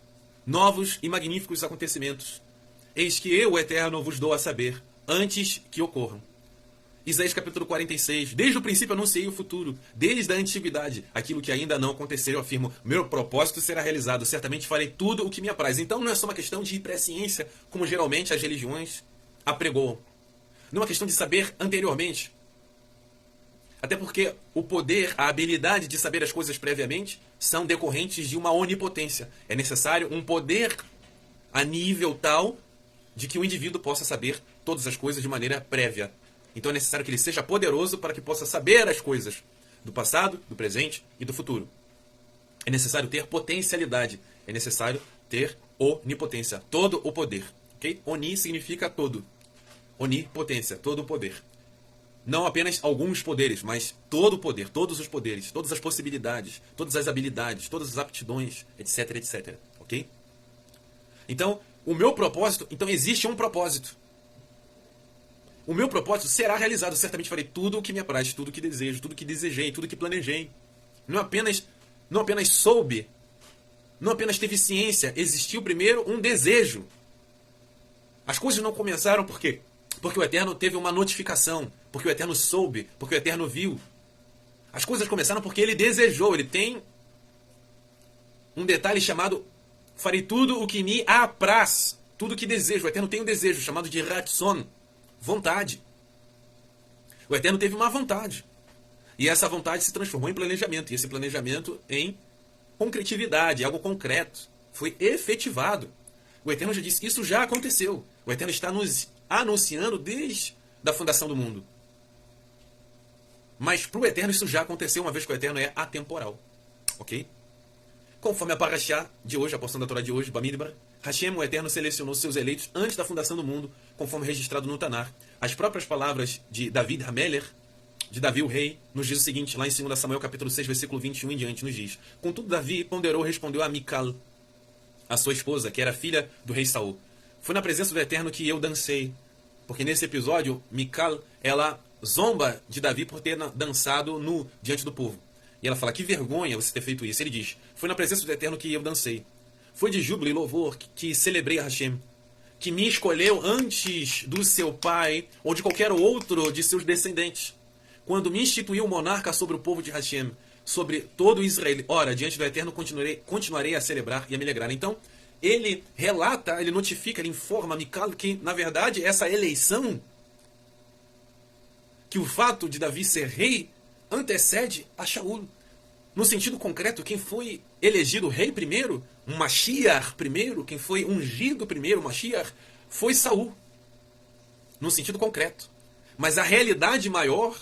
novos e magníficos acontecimentos. Eis que eu, o Eterno, vos dou a saber, antes que ocorram. Isaías capítulo 46. Desde o princípio anunciei o futuro, desde a antiguidade, aquilo que ainda não aconteceu, eu afirmo, meu propósito será realizado, certamente farei tudo o que me apraz. Então não é só uma questão de presciência, como geralmente as religiões apregoam. Não é uma questão de saber anteriormente. Até porque o poder, a habilidade de saber as coisas previamente são decorrentes de uma onipotência. É necessário um poder a nível tal de que o indivíduo possa saber todas as coisas de maneira prévia. Então é necessário que ele seja poderoso para que possa saber as coisas do passado, do presente e do futuro. É necessário ter potencialidade. É necessário ter onipotência. Todo o poder. Okay? Oni significa todo. Onipotência, todo o poder. Não apenas alguns poderes, mas todo o poder, todos os poderes, todas as possibilidades, todas as habilidades, todas as aptidões, etc, etc. Ok? Então, o meu propósito, então existe um propósito. O meu propósito será realizado. Certamente farei tudo o que me apraz, tudo o que desejo, tudo o que desejei, tudo o que planejei. Não apenas soube, não apenas teve ciência, existiu primeiro um desejo. As coisas não começaram por quê? Porque o Eterno teve uma notificação, porque o Eterno soube, porque o Eterno viu. As coisas começaram porque ele desejou, ele tem um detalhe chamado farei tudo o que me apraz, tudo o que desejo. O Eterno tem um desejo chamado de Ratson, vontade. O Eterno teve uma vontade. E essa vontade se transformou em planejamento. E esse planejamento em concretividade, algo concreto. Foi efetivado. O Eterno já disse, isso já aconteceu. O Eterno está nos anunciando desde a fundação do mundo. Mas para o Eterno isso já aconteceu, uma vez que o Eterno é atemporal. Ok? Conforme a Parashá de hoje, a porção da Torá de hoje, Bamidbar, Hashem, o Eterno, selecionou seus eleitos antes da fundação do mundo, conforme registrado no Tanar. As próprias palavras de David Hameler, de Davi o rei, nos diz o seguinte, lá em 2 Samuel capítulo 6, versículo 21 em diante, nos diz: Contudo, Davi ponderou e respondeu a Mical, a sua esposa, que era filha do rei Saul. Foi na presença do Eterno que eu dancei. Porque nesse episódio, Mical, ela zomba de Davi por ter dançado nu diante do povo. E ela fala, que vergonha você ter feito isso. Ele diz, foi na presença do Eterno que eu dancei. Foi de júbilo e louvor que celebrei a Hashem, que me escolheu antes do seu pai ou de qualquer outro de seus descendentes, quando me instituiu monarca sobre o povo de Hashem, sobre todo Israel. Ora, diante do Eterno continuarei a celebrar e a me alegrar. Então, ele relata, ele notifica, ele informa a Mical que, na verdade, essa eleição, que o fato de Davi ser rei, antecede a Shaul. No sentido concreto, quem foi elegido rei primeiro, um Mashiach primeiro, quem foi ungido primeiro, um Mashiach, foi Saul. No sentido concreto. Mas a realidade maior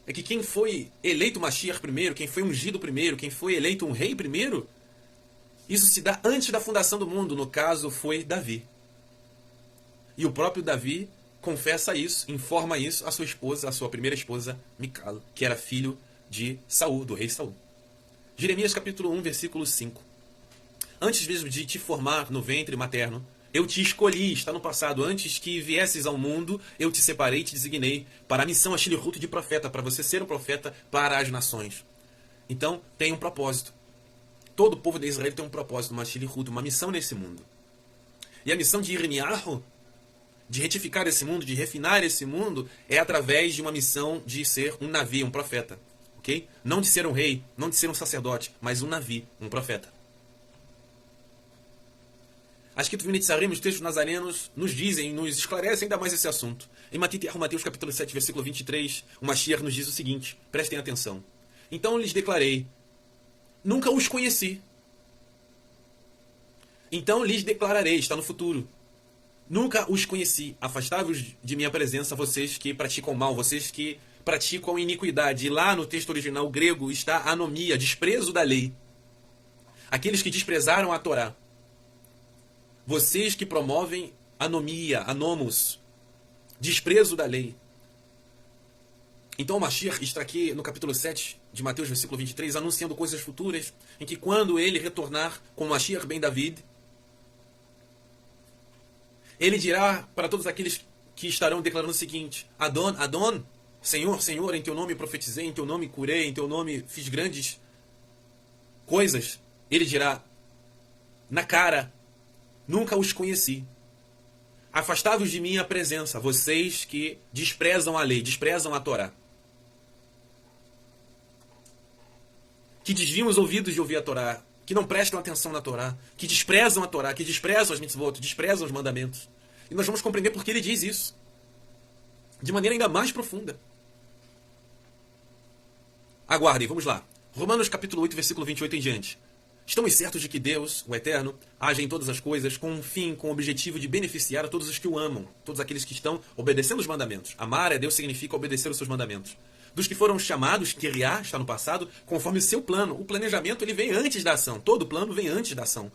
é que quem foi eleito Mashiach primeiro, quem foi ungido primeiro, quem foi eleito um rei primeiro, isso se dá antes da fundação do mundo. No caso, foi Davi. E o próprio Davi confessa isso, informa isso à sua esposa, à sua primeira esposa, Mical, que era filho de Saul, do rei Saul. Jeremias capítulo 1, versículo 5. Antes mesmo de te formar no ventre materno, eu te escolhi, está no passado, antes que viesses ao mundo, eu te separei e te designei para a missão, a shlichut de profeta, para você ser um profeta para as nações. Então, tem um propósito. Todo o povo de Israel tem um propósito, uma shlichut, uma missão nesse mundo. E a missão de Yirmiyahu, de retificar esse mundo, de refinar esse mundo, é através de uma missão de ser um navi, um profeta. Okay? Não de ser um rei, não de ser um sacerdote, mas um navi, um profeta. As Ketuvim os textos nazarenos, nos dizem, nos esclarecem ainda mais esse assunto. Em Mateus capítulo 7, versículo 23, o Mashiach nos diz o seguinte, prestem atenção. Então lhes declarei, nunca os conheci. Então lhes declararei, está no futuro. Nunca os conheci. Afastai-vos de minha presença, vocês que praticam mal, vocês que praticam iniquidade. E lá no texto original grego está anomia, desprezo da lei. Aqueles que desprezaram a Torá. Vocês que promovem anomia, anomos, desprezo da lei. Então o Mashiach está aqui no capítulo 7 de Mateus, versículo 23, anunciando coisas futuras, em que quando ele retornar com Mashiach ben David, ele dirá para todos aqueles que estarão declarando o seguinte: Adon, Adon, Senhor, Senhor, em teu nome profetizei, em teu nome curei, em teu nome fiz grandes coisas. Ele dirá na cara: nunca os conheci. Afastai-vos de minha presença, vocês que desprezam a lei, desprezam a Torá. Que desviam os ouvidos de ouvir a Torá, que não prestam atenção na Torá, que desprezam a Torá, que desprezam as mitzvot, desprezam os mandamentos. E nós vamos compreender por que ele diz isso, de maneira ainda mais profunda. Aguardem, vamos lá. Romanos capítulo 8, versículo 28 em diante. Estamos certos de que Deus, o Eterno, age em todas as coisas com um fim, com o objetivo de beneficiar a todos os que o amam, todos aqueles que estão obedecendo os mandamentos. Amar a Deus significa obedecer os seus mandamentos. Dos que foram chamados, Kiriá, está no passado, conforme o seu plano. O planejamento ele vem antes da ação. Todo plano vem antes da ação.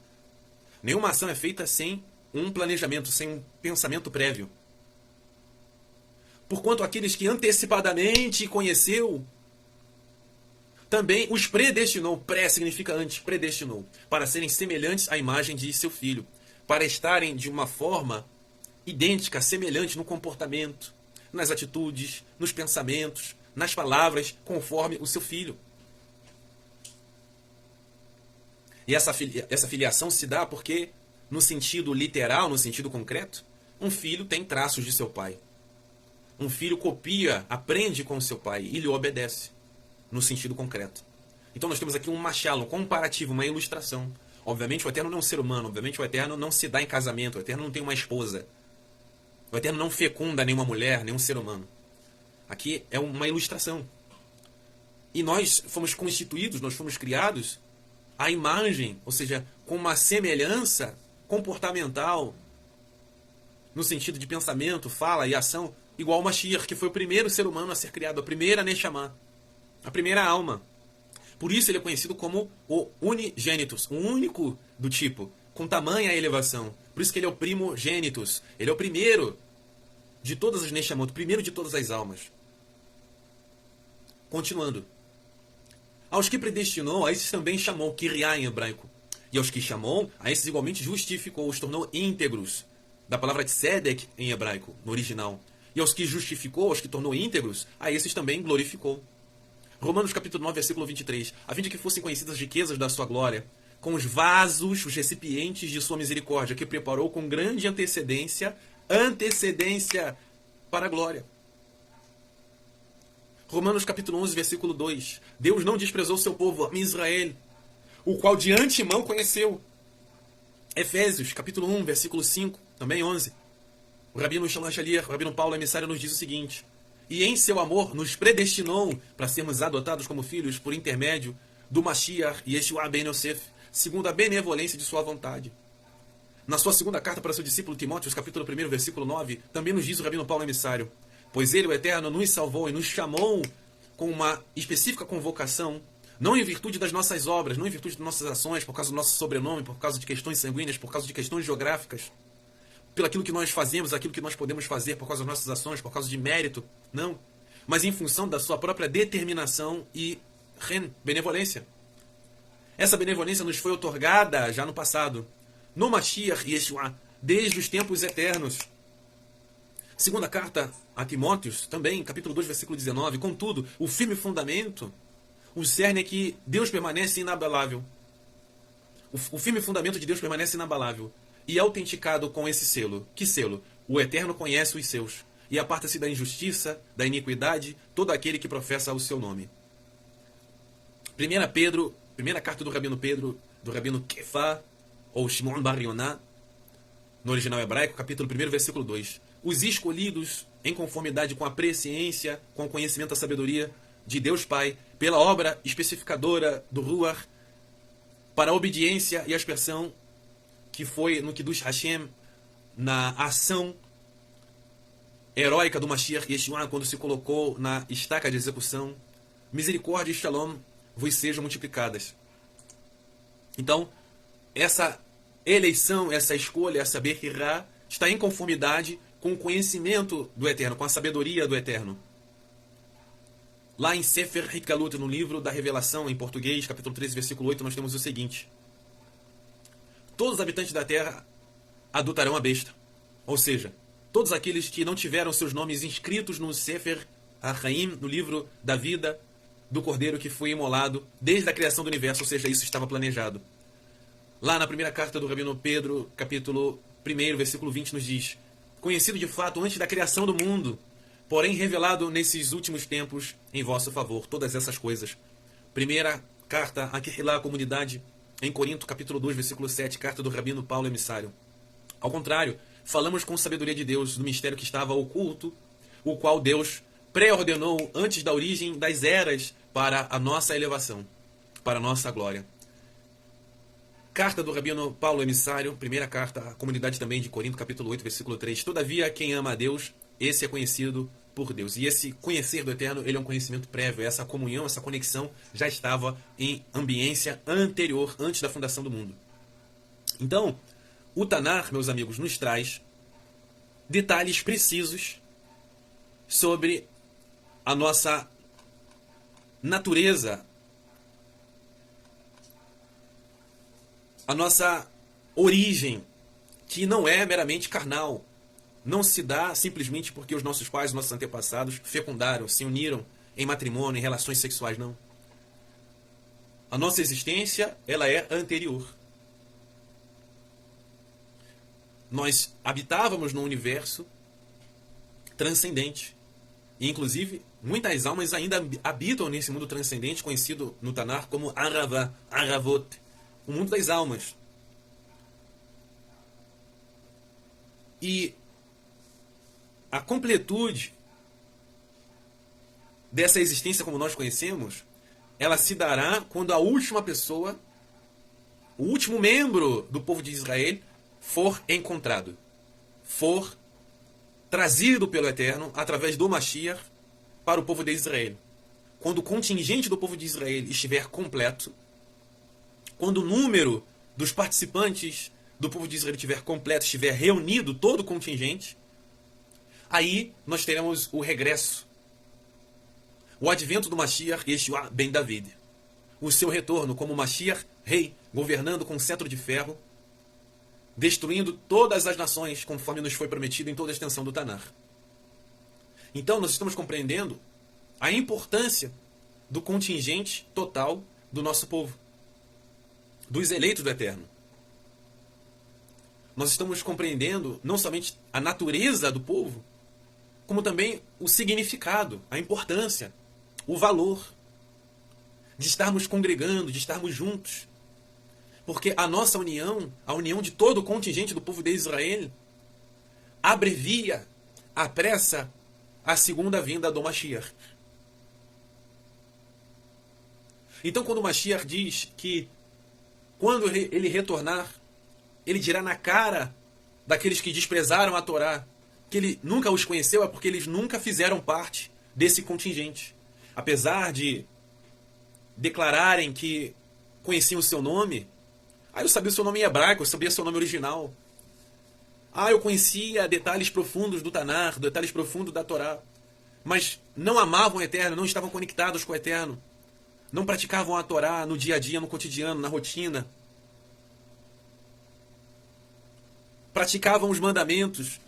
Nenhuma ação é feita sem um planejamento, sem um pensamento prévio. Porquanto aqueles que antecipadamente conheceu, também os predestinou. Pré significa antes, predestinou, para serem semelhantes à imagem de seu filho, para estarem de uma forma idêntica, semelhante no comportamento, nas atitudes, nos pensamentos, nas palavras, conforme o seu filho. E essa filiação se dá porque, no sentido literal, no sentido concreto, um filho tem traços de seu pai. Um filho copia, aprende com o seu pai e lhe obedece, no sentido concreto. Então nós temos aqui um machalo, um comparativo, uma ilustração. Obviamente o Eterno não é um ser humano, obviamente o Eterno não se dá em casamento, o Eterno não tem uma esposa. O Eterno não fecunda nenhuma mulher, nenhum ser humano. Aqui é uma ilustração. E nós fomos constituídos, nós fomos criados à imagem, ou seja, com uma semelhança comportamental, no sentido de pensamento, fala e ação, igual ao Mashiach, que foi o primeiro ser humano a ser criado, a primeira Neshama, a primeira alma. Por isso ele é conhecido como o unigênitus, o único do tipo, com tamanha elevação. Por isso que ele é o primogênitus, ele é o primeiro de todas as Neshamot, o primeiro de todas as almas. Continuando. Aos que predestinou, a esses também chamou, Kiriá em hebraico. E aos que chamou, a esses igualmente justificou, os tornou íntegros. Da palavra tzedek em hebraico, no original. E aos que justificou, aos que tornou íntegros, a esses também glorificou. Romanos capítulo 9, versículo 23. A fim de que fossem conhecidas as riquezas da sua glória, com os vasos, os recipientes de sua misericórdia, que preparou com grande antecedência para a glória. Romanos capítulo 11, versículo 2. Deus não desprezou seu povo, Israel, o qual de antemão conheceu. Efésios capítulo 1, versículo 5, também 11. O Rabino Shalom Shaliach, o Rabino Paulo emissário, nos diz o seguinte: e em seu amor nos predestinou para sermos adotados como filhos por intermédio do Mashiach Yeshua ben Yosef, segundo a benevolência de sua vontade. Na sua segunda carta para seu discípulo Timóteo, capítulo 1, versículo 9, também nos diz o Rabino Paulo emissário: pois ele, o Eterno, nos salvou e nos chamou com uma específica convocação, não em virtude das nossas obras, não em virtude das nossas ações, por causa do nosso sobrenome, por causa de questões sanguíneas, por causa de questões geográficas, pelo aquilo que nós fazemos, aquilo que nós podemos fazer, por causa das nossas ações, por causa de mérito, não. Mas em função da sua própria determinação e benevolência. Essa benevolência nos foi outorgada já no passado, no Mashiach Yeshua, desde os tempos eternos. Segunda carta a Timóteos, também, capítulo 2, versículo 19. Contudo, o firme fundamento, o cerne é que Deus permanece inabalável. O firme fundamento de Deus permanece inabalável. E é autenticado com esse selo. Que selo? O Eterno conhece os seus. E aparta-se da injustiça, da iniquidade, todo aquele que professa o seu nome. Primeira carta do Rabino Pedro, do Rabino Kefá, ou Shimon Bar Yoná, no original hebraico, capítulo 1, versículo 2. Os escolhidos, em conformidade com a presciência, com o conhecimento da sabedoria de Deus Pai, pela obra especificadora do Ruach, para a obediência e a aspersão que foi no Kiddush Hashem, na ação heróica do Mashiach Yeshua, quando se colocou na estaca de execução, misericórdia e shalom vos sejam multiplicadas. Então, essa eleição, essa escolha, essa berrirá, está em conformidade com o conhecimento do Eterno, com a sabedoria do Eterno. Lá em Sefer Hitgalut, no livro da Revelação, em português, capítulo 13, versículo 8, nós temos o seguinte: todos os habitantes da terra adotarão a besta. Ou seja, todos aqueles que não tiveram seus nomes inscritos no Sefer HaChaim, no livro da vida do Cordeiro que foi imolado desde a criação do universo, ou seja, isso estava planejado. Lá na primeira carta do Rabino Pedro, capítulo 1, versículo 20, nos diz: conhecido de fato antes da criação do mundo, porém revelado nesses últimos tempos em vosso favor, todas essas coisas. Primeira carta à comunidade, em Corinto, capítulo 2, versículo 7, carta do Rabino Paulo Emissário. Ao contrário, falamos com sabedoria de Deus do mistério que estava oculto, o qual Deus pré-ordenou antes da origem das eras para a nossa elevação, para a nossa glória. Carta do Rabino Paulo Emissário, primeira carta à comunidade também de Corinto, capítulo 8, versículo 3. Todavia, quem ama a Deus, esse é conhecido por Deus. E esse conhecer do Eterno, ele é um conhecimento prévio. Essa comunhão, essa conexão já estava em ambiência anterior, antes da fundação do mundo. Então, o Tanar, meus amigos, nos traz detalhes precisos sobre a nossa natureza, a nossa origem, que não é meramente carnal. Não se dá simplesmente porque os nossos pais, os nossos antepassados fecundaram, se uniram em matrimônio, em relações sexuais, não. A nossa existência, ela é anterior. Nós habitávamos num universo transcendente. E, inclusive, muitas almas ainda habitam nesse mundo transcendente, conhecido no Tanar como Aravá, Aravot, o mundo das almas. E a completude dessa existência como nós conhecemos, ela se dará quando a última pessoa, o último membro do povo de Israel, for encontrado, for trazido pelo Eterno através do Mashiach para o povo de Israel. Quando o contingente do povo de Israel estiver completo, quando o número dos participantes do povo de Israel estiver completo, estiver reunido todo o contingente, aí nós teremos o regresso, o advento do Mashiach Yeshua ben David, o seu retorno como Mashiach, rei, governando com cetro de ferro, destruindo todas as nações, conforme nos foi prometido em toda a extensão do Tanar. Então, nós estamos compreendendo a importância do contingente total do nosso povo, dos eleitos do Eterno. Nós estamos compreendendo não somente a natureza do povo, como também o significado, a importância, o valor de estarmos congregando, de estarmos juntos. Porque a nossa união, a união de todo o contingente do povo de Israel, abrevia, apressa a segunda vinda do Mashiach. Então, quando o Mashiach diz que quando ele retornar, ele dirá na cara daqueles que desprezaram a Torá que ele nunca os conheceu, é porque eles nunca fizeram parte desse contingente. Apesar de declararem que conheciam o seu nome, eu sabia o seu nome em hebraico, eu sabia o seu nome original. Eu conhecia detalhes profundos do Tanar, detalhes profundos da Torá. Mas não amavam o Eterno, não estavam conectados com o Eterno. Não praticavam a Torá no dia a dia, no cotidiano, na rotina. Praticavam os mandamentos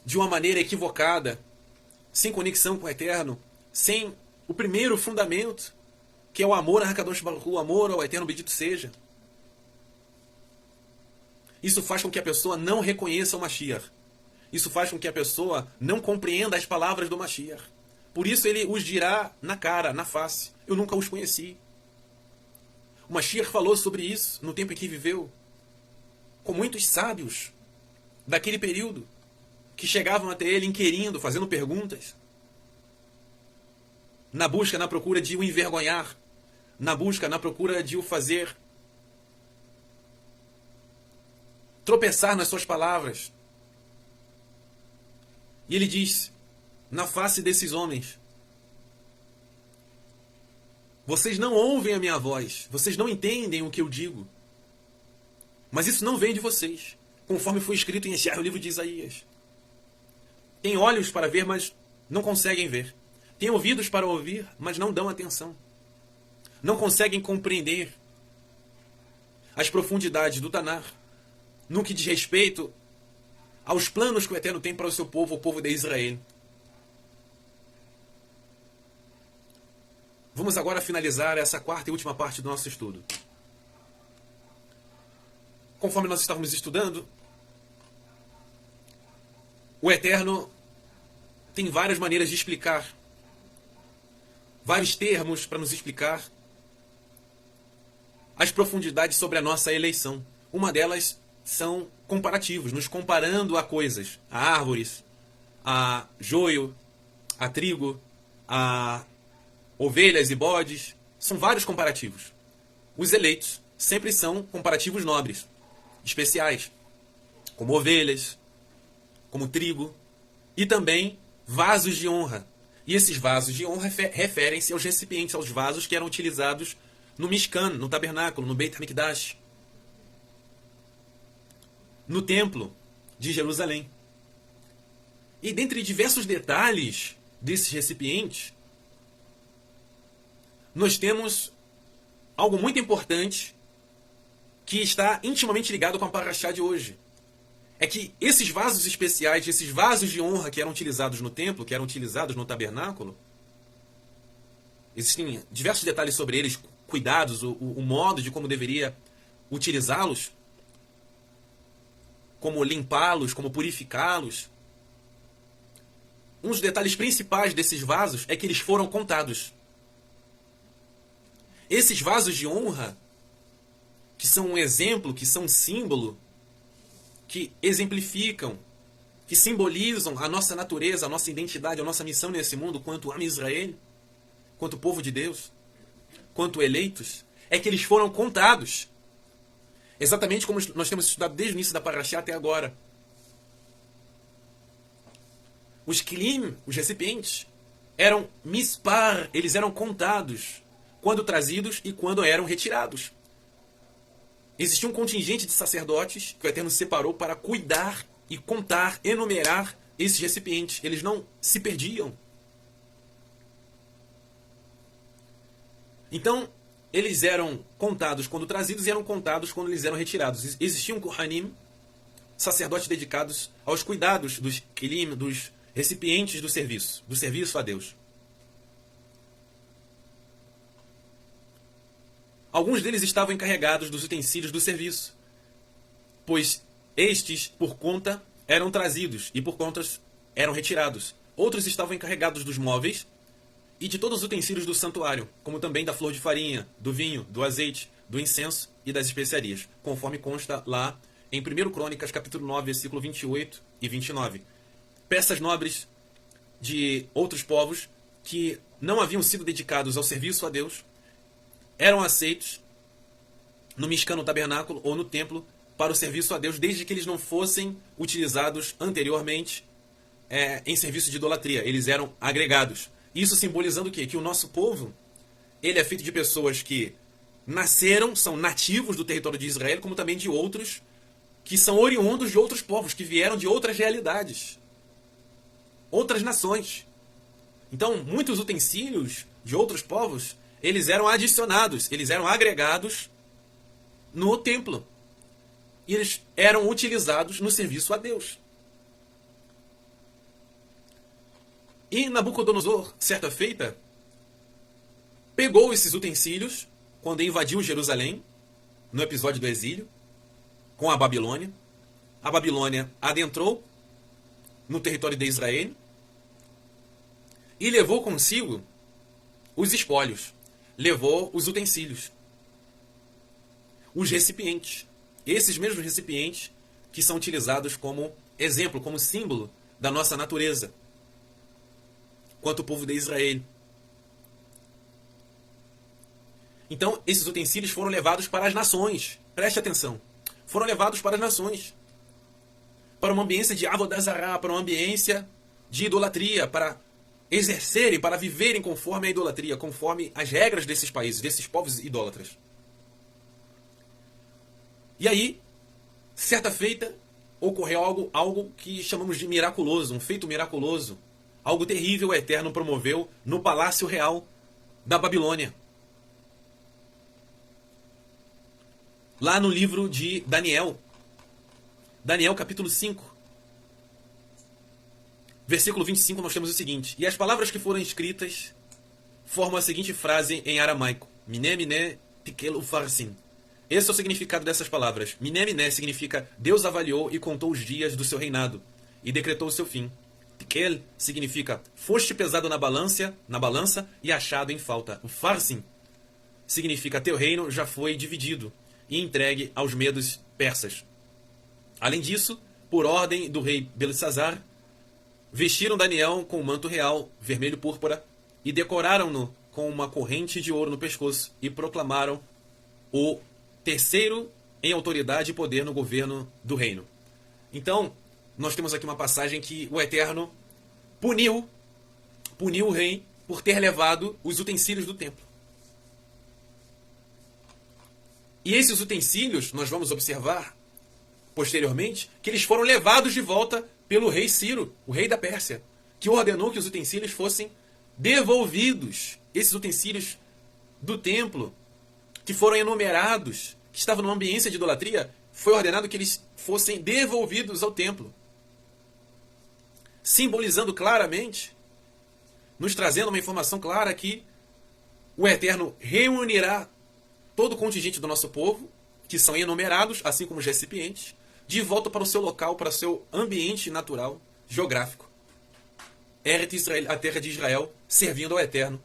de uma maneira equivocada, sem conexão com o Eterno, sem o primeiro fundamento, que é o amor a Hakadosh Baruch Hu, o amor ao Eterno, bendito seja. Isso faz com que a pessoa não reconheça o Mashiach. Isso faz com que a pessoa não compreenda as palavras do Mashiach. Por isso ele os dirá na cara, na face. Eu nunca os conheci. O Mashiach falou sobre isso no tempo em que viveu, com muitos sábios daquele período, que chegavam até ele inquirindo, fazendo perguntas, na busca, na procura de o envergonhar, na busca, na procura de o fazer tropeçar nas suas palavras. E ele diz na face desses homens. Vocês não ouvem a minha voz, vocês não entendem o que eu digo. Mas isso não vem de vocês, conforme foi escrito em Jesaias, o livro de Isaías. Tem olhos para ver, mas não conseguem ver. Tem ouvidos para ouvir, mas não dão atenção. Não conseguem compreender as profundidades do Tanar no que diz respeito aos planos que o Eterno tem para o seu povo, o povo de Israel. Vamos agora finalizar essa quarta e última parte do nosso estudo. Conforme nós estávamos estudando, o Eterno tem várias maneiras de explicar, vários termos para nos explicar as profundidades sobre a nossa eleição. Uma delas são comparativos, nos comparando a coisas, a árvores, a joio, a trigo, a ovelhas e bodes. São vários comparativos. Os eleitos sempre são comparativos nobres, especiais, como ovelhas, como trigo, e também vasos de honra. E esses vasos de honra referem-se aos recipientes, aos vasos que eram utilizados no Mishkan, no tabernáculo, no Beit HaMikdash, no templo de Jerusalém. E dentre diversos detalhes desses recipientes, nós temos algo muito importante que está intimamente ligado com a Parashá de hoje. É que esses vasos especiais, esses vasos de honra que eram utilizados no templo, que eram utilizados no tabernáculo, existem diversos detalhes sobre eles, cuidados, o modo de como deveria utilizá-los, como limpá-los, como purificá-los. Um dos detalhes principais desses vasos é que eles foram contados. Esses vasos de honra, que são um exemplo, que são um símbolo, que exemplificam, que simbolizam a nossa natureza, a nossa identidade, a nossa missão nesse mundo, quanto Am Israel, quanto povo de Deus, quanto eleitos, é que eles foram contados. Exatamente como nós temos estudado desde o início da Parashá até agora. Os kilim, os recipientes, eram mispar, eles eram contados, quando trazidos e quando eram retirados. Existia um contingente de sacerdotes que o Eterno separou para cuidar e contar, enumerar esses recipientes. Eles não se perdiam. Então, eles eram contados quando trazidos e eram contados quando eles eram retirados. Existiam Kohanim, sacerdotes dedicados aos cuidados dos kilim, dos recipientes do serviço a Deus. Alguns deles estavam encarregados dos utensílios do serviço, pois estes, por conta, eram trazidos e por contas eram retirados. Outros estavam encarregados dos móveis e de todos os utensílios do santuário, como também da flor de farinha, do vinho, do azeite, do incenso e das especiarias, conforme consta lá em 1 Crônicas, capítulo 9, versículo 28 e 29. Peças nobres de outros povos que não haviam sido dedicados ao serviço a Deus eram aceitos no Mishkan, no tabernáculo ou no templo para o serviço a Deus, desde que eles não fossem utilizados anteriormente em serviço de idolatria. Eles eram agregados. Isso simbolizando o quê? Que o nosso povo, ele é feito de pessoas que nasceram, são nativos do território de Israel, como também de outros que são oriundos de outros povos, que vieram de outras realidades, outras nações. Então, muitos utensílios de outros povos, eles eram adicionados, eles eram agregados no templo. E eles eram utilizados no serviço a Deus. E Nabucodonosor, certa feita, pegou esses utensílios quando invadiu Jerusalém, no episódio do exílio, com a Babilônia. A Babilônia adentrou no território de Israel e levou consigo os espólios, levou os utensílios, os recipientes. Esses mesmos recipientes que são utilizados como exemplo, como símbolo da nossa natureza, quanto o povo de Israel. Então, esses utensílios foram levados para as nações. Preste atenção. Foram levados para as nações. Para uma ambiência de Avodazará, para uma ambiência de idolatria, para exercerem, para viverem conforme a idolatria, conforme as regras desses países, desses povos idólatras. E aí, certa feita, ocorreu algo que chamamos de miraculoso, um feito miraculoso. Algo terrível o Eterno promoveu no Palácio Real da Babilônia. Lá no livro de Daniel, Daniel capítulo 5, versículo 25, nós temos o seguinte: e as palavras que foram escritas formam a seguinte frase em aramaico: Miné, miné, tikel ufarsin. Esse é o significado dessas palavras. Miné, miné significa Deus avaliou e contou os dias do seu reinado e decretou o seu fim. Tikel significa foste pesado na balança e achado em falta. O farsin significa teu reino já foi dividido e entregue aos medos persas. Além disso, por ordem do rei Belsazar, vestiram Daniel com um manto real, vermelho púrpura, e decoraram-no com uma corrente de ouro no pescoço e proclamaram o terceiro em autoridade e poder no governo do reino. Então, nós temos aqui uma passagem que o Eterno puniu o rei por ter levado os utensílios do templo. E esses utensílios, nós vamos observar posteriormente, que eles foram levados de volta pelo rei Ciro, o rei da Pérsia, que ordenou que os utensílios fossem devolvidos. Esses utensílios do templo, que foram enumerados, que estavam numa ambiência de idolatria, foi ordenado que eles fossem devolvidos ao templo. Simbolizando claramente, nos trazendo uma informação clara que o Eterno reunirá todo o contingente do nosso povo, que são enumerados, assim como os recipientes, de volta para o seu local, para o seu ambiente natural, geográfico. Eretz Israel, a terra de Israel, servindo ao Eterno.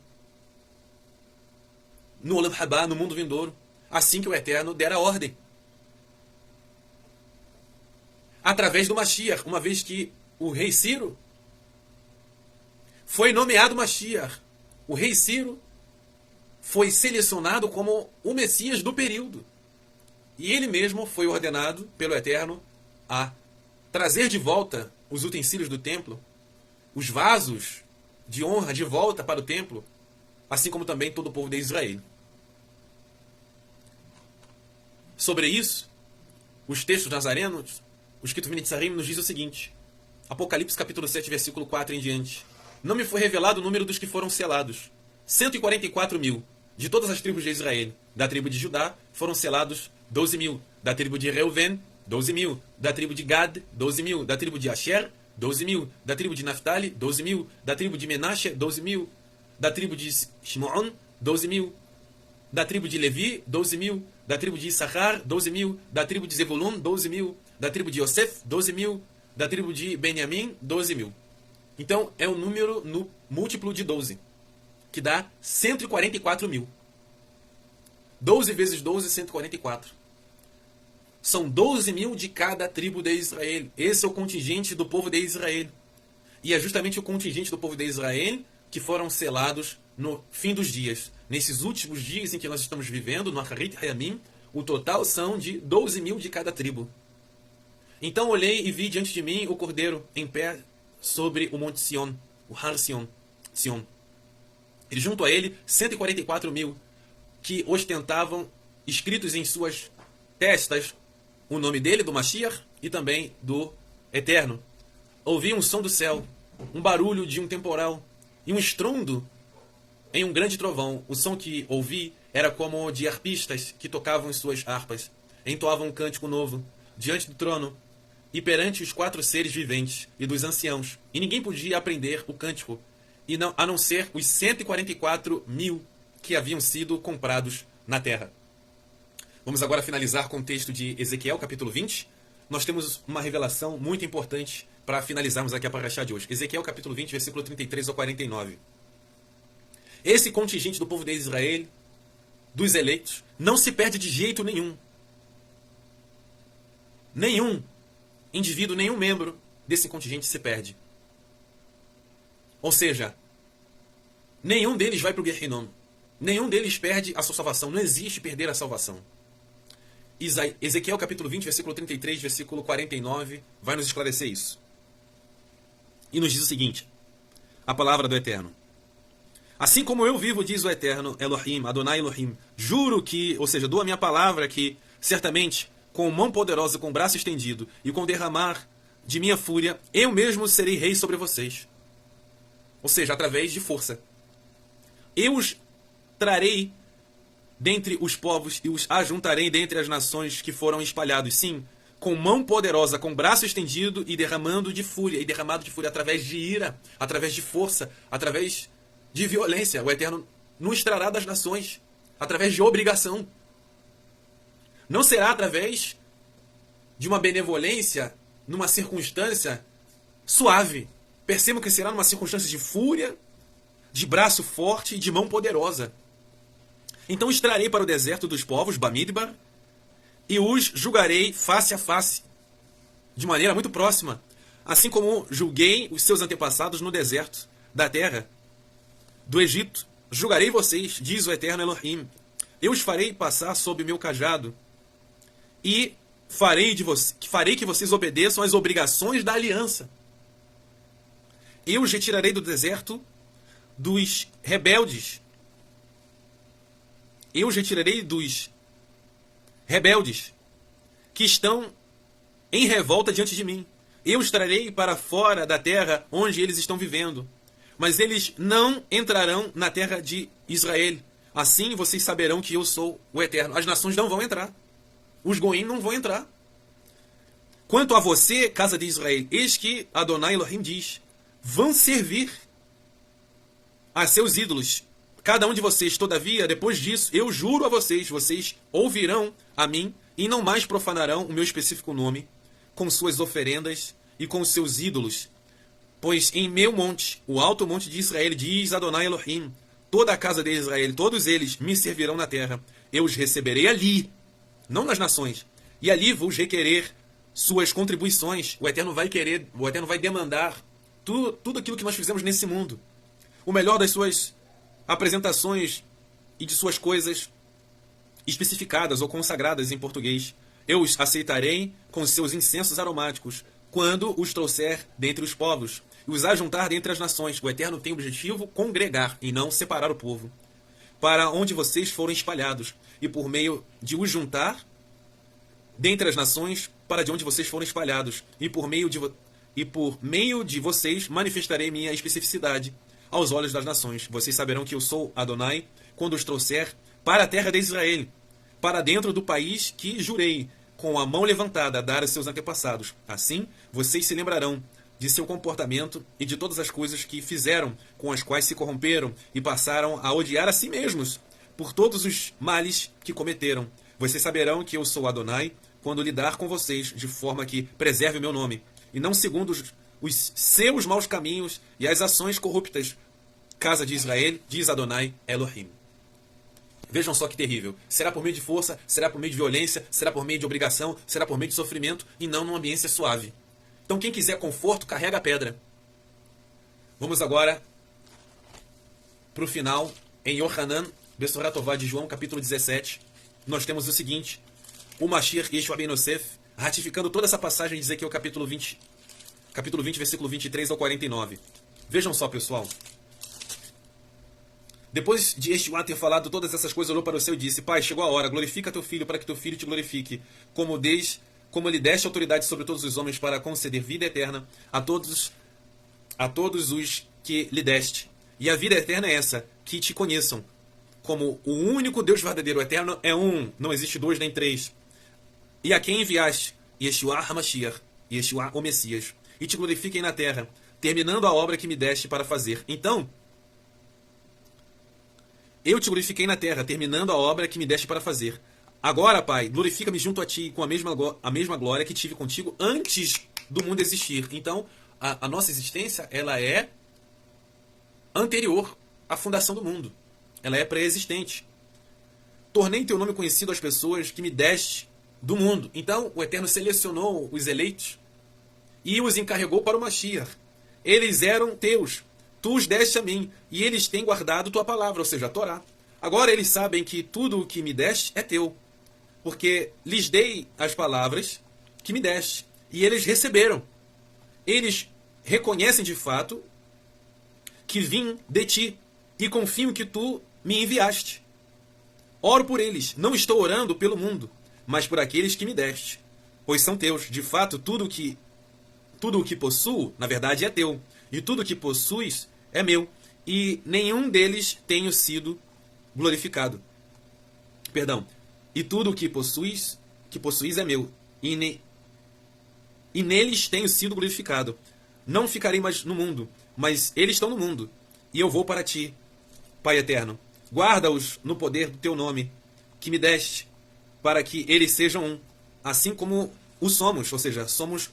No Olam Rabá, no mundo vindouro, assim que o Eterno der a ordem. Através do Mashiach, uma vez que o rei Ciro foi nomeado Mashiach. O rei Ciro foi selecionado como o Messias do período. E ele mesmo foi ordenado pelo Eterno a trazer de volta os utensílios do templo, os vasos de honra de volta para o templo, assim como também todo o povo de Israel. Sobre isso, os textos nazarenos, os Ketuvim Netzarim, nos diz o seguinte: Apocalipse capítulo 7, versículo 4 em diante. Não me foi revelado o número dos que foram selados. 144.000 de todas as tribos de Israel. Da tribo de Judá foram selados 12.000. Da tribo de Reuven, 12.000. Da tribo de Gad, 12.000. Da tribo de Asher, 12.000. Da tribo de Naphtali, 12.000. Da tribo de Menashe, 12.000. Da tribo de Shimon, 12.000. Da tribo de Levi, 12.000. Da tribo de Issachar, 12.000. Da tribo de Zebulun, 12.000. Da tribo de Yosef, 12.000. Da tribo de Benjamim, 12.000. Então, é um número no múltiplo de 12, que dá 144.000. 12 vezes 12, 144. São 12.000 de cada tribo de Israel. Esse é o contingente do povo de Israel. E é justamente o contingente do povo de Israel que foram selados no fim dos dias. Nesses últimos dias em que nós estamos vivendo, no Acharit Hayamim, o total são de 12.000 de cada tribo. Então olhei e vi diante de mim o cordeiro em pé sobre o monte Sion, o Har Sion. E junto a ele, 144.000 que ostentavam, escritos em suas testas, o nome dele, do Mashiach, e também do Eterno. Ouvi um som do céu, um barulho de um temporal, e um estrondo em um grande trovão. O som que ouvi era como de arpistas que tocavam em suas harpas, entoavam um cântico novo, diante do trono, e perante os 4 seres viventes e dos anciãos. E ninguém podia aprender o cântico, a não ser os 144.000 que haviam sido comprados na terra. Vamos agora finalizar com o texto de Ezequiel, capítulo 20. Nós temos uma revelação muito importante para finalizarmos aqui a parashá de hoje. Ezequiel, capítulo 20, versículo 33 ao 49. Esse contingente do povo de Israel, dos eleitos, não se perde de jeito nenhum. Nenhum indivíduo, nenhum membro desse contingente se perde. Ou seja, nenhum deles vai para o Gehinnom. Nenhum deles perde a sua salvação. Não existe perder a salvação. Ezequiel capítulo 20, versículo 33, versículo 49, vai nos esclarecer isso. e nos diz o seguinte, a palavra do Eterno. Assim como eu vivo, diz o Eterno, Elohim, Adonai Elohim, juro que, ou seja, dou a minha palavra que, certamente, com mão poderosa, com braço estendido e com derramar de minha fúria, eu mesmo serei rei sobre vocês. Ou seja, através de força. Eu os trarei dentre os povos e os ajuntarei dentre as nações que foram espalhados, sim, com mão poderosa, com braço estendido e derramando de fúria, através de ira, através de força, através de violência. O Eterno nos trará das nações, através de obrigação. Não será através de uma benevolência numa circunstância suave. Percebam que será numa circunstância de fúria, de braço forte e de mão poderosa. Então os trarei para o deserto dos povos, Bamidbar, e os julgarei face a face, de maneira muito próxima, assim como julguei os seus antepassados no deserto da terra do Egito. Julgarei vocês, diz o Eterno Elohim. Eu os farei passar sob meu cajado e farei que vocês obedeçam às obrigações da aliança. Eu os retirarei do deserto dos rebeldes. Eu os retirarei dos rebeldes que estão em revolta diante de mim. Eu os trarei para fora da terra onde eles estão vivendo. Mas eles não entrarão na terra de Israel. Assim vocês saberão que eu sou o Eterno. As nações não vão entrar. Os goim não vão entrar. Quanto a você, casa de Israel, eis que Adonai Elohim diz, vão servir a seus ídolos. Cada um de vocês, todavia, depois disso, eu juro a vocês, vocês ouvirão a mim e não mais profanarão o meu específico nome com suas oferendas e com os seus ídolos. Pois em meu monte, o alto monte de Israel, diz Adonai Elohim, toda a casa de Israel, todos eles me servirão na terra. Eu os receberei ali, não nas nações, e ali vos requerer suas contribuições. O Eterno vai demandar tudo aquilo que nós fizemos nesse mundo. O melhor das suas apresentações e de suas coisas especificadas ou consagradas em português. Eu os aceitarei com seus incensos aromáticos, quando os trouxer dentre os povos, e os ajuntar dentre as nações. O Eterno tem o objetivo congregar e não separar o povo, para onde vocês foram espalhados, e por meio de os juntar dentre as nações, para de onde vocês foram espalhados, e por meio de vocês manifestarei minha especificidade aos olhos das nações. Vocês saberão que eu sou Adonai, quando os trouxer para a terra de Israel, para dentro do país que jurei, com a mão levantada, a dar a seus antepassados. Assim, vocês se lembrarão de seu comportamento e de todas as coisas que fizeram, com as quais se corromperam e passaram a odiar a si mesmos, por todos os males que cometeram. Vocês saberão que eu sou Adonai, quando lidar com vocês, de forma que preserve o meu nome, e não segundo os seus maus caminhos e as ações corruptas. Casa de Israel, diz Adonai Elohim. Vejam só que terrível. Será por meio de força, será por meio de violência, será por meio de obrigação, será por meio de sofrimento e não numa ambiência suave. Então quem quiser conforto, carrega a pedra. Vamos agora para o final, em Yohanan, Besorat Tová de João, capítulo 17. Nós temos o seguinte, o Mashiach Yeshua ben Yosef, ratificando toda essa passagem, dizer que é o capítulo 20, versículo 23 ao 49. Vejam só, pessoal. Depois de Yeshua ter falado todas essas coisas, olhou para o céu e disse, Pai, chegou a hora, glorifica teu filho, para que teu filho te glorifique, como lhe deste autoridade sobre todos os homens para conceder vida eterna a todos os que lhe deste. E a vida eterna é essa, que te conheçam, como o único Deus verdadeiro. Eterno é um, não existe dois nem três. E a quem enviaste, Yeshua HaMashiach, Yeshua o Messias, e te glorifiquem na terra, terminando a obra que me deste para fazer. Então, eu te glorifiquei na terra, terminando a obra que me deste para fazer. Agora, Pai, glorifica-me junto a ti com a mesma glória que tive contigo antes do mundo existir. Então, a nossa existência, ela é anterior à fundação do mundo. Ela é pré-existente. Tornei teu nome conhecido às pessoas que me deste do mundo. Então, o Eterno selecionou os eleitos e os encarregou para o Mashiach. Eles eram teus. Tu os deste a mim, e eles têm guardado tua palavra, ou seja, a Torá. Agora eles sabem que tudo o que me deste é teu, porque lhes dei as palavras que me deste, e eles receberam. Eles reconhecem de fato que vim de ti e confio que tu me enviaste. Oro por eles, não estou orando pelo mundo, mas por aqueles que me deste, pois são teus. De fato, tudo o que possuo, na verdade, é teu, e tudo o que possuis é meu, e nenhum deles tenho sido glorificado. Perdão. E tudo o que possuis é meu, e neles tenho sido glorificado. Não ficarei mais no mundo, mas eles estão no mundo, e eu vou para ti, Pai eterno. Guarda-os no poder do teu nome, que me deste, para que eles sejam um, assim como o somos, ou seja, somos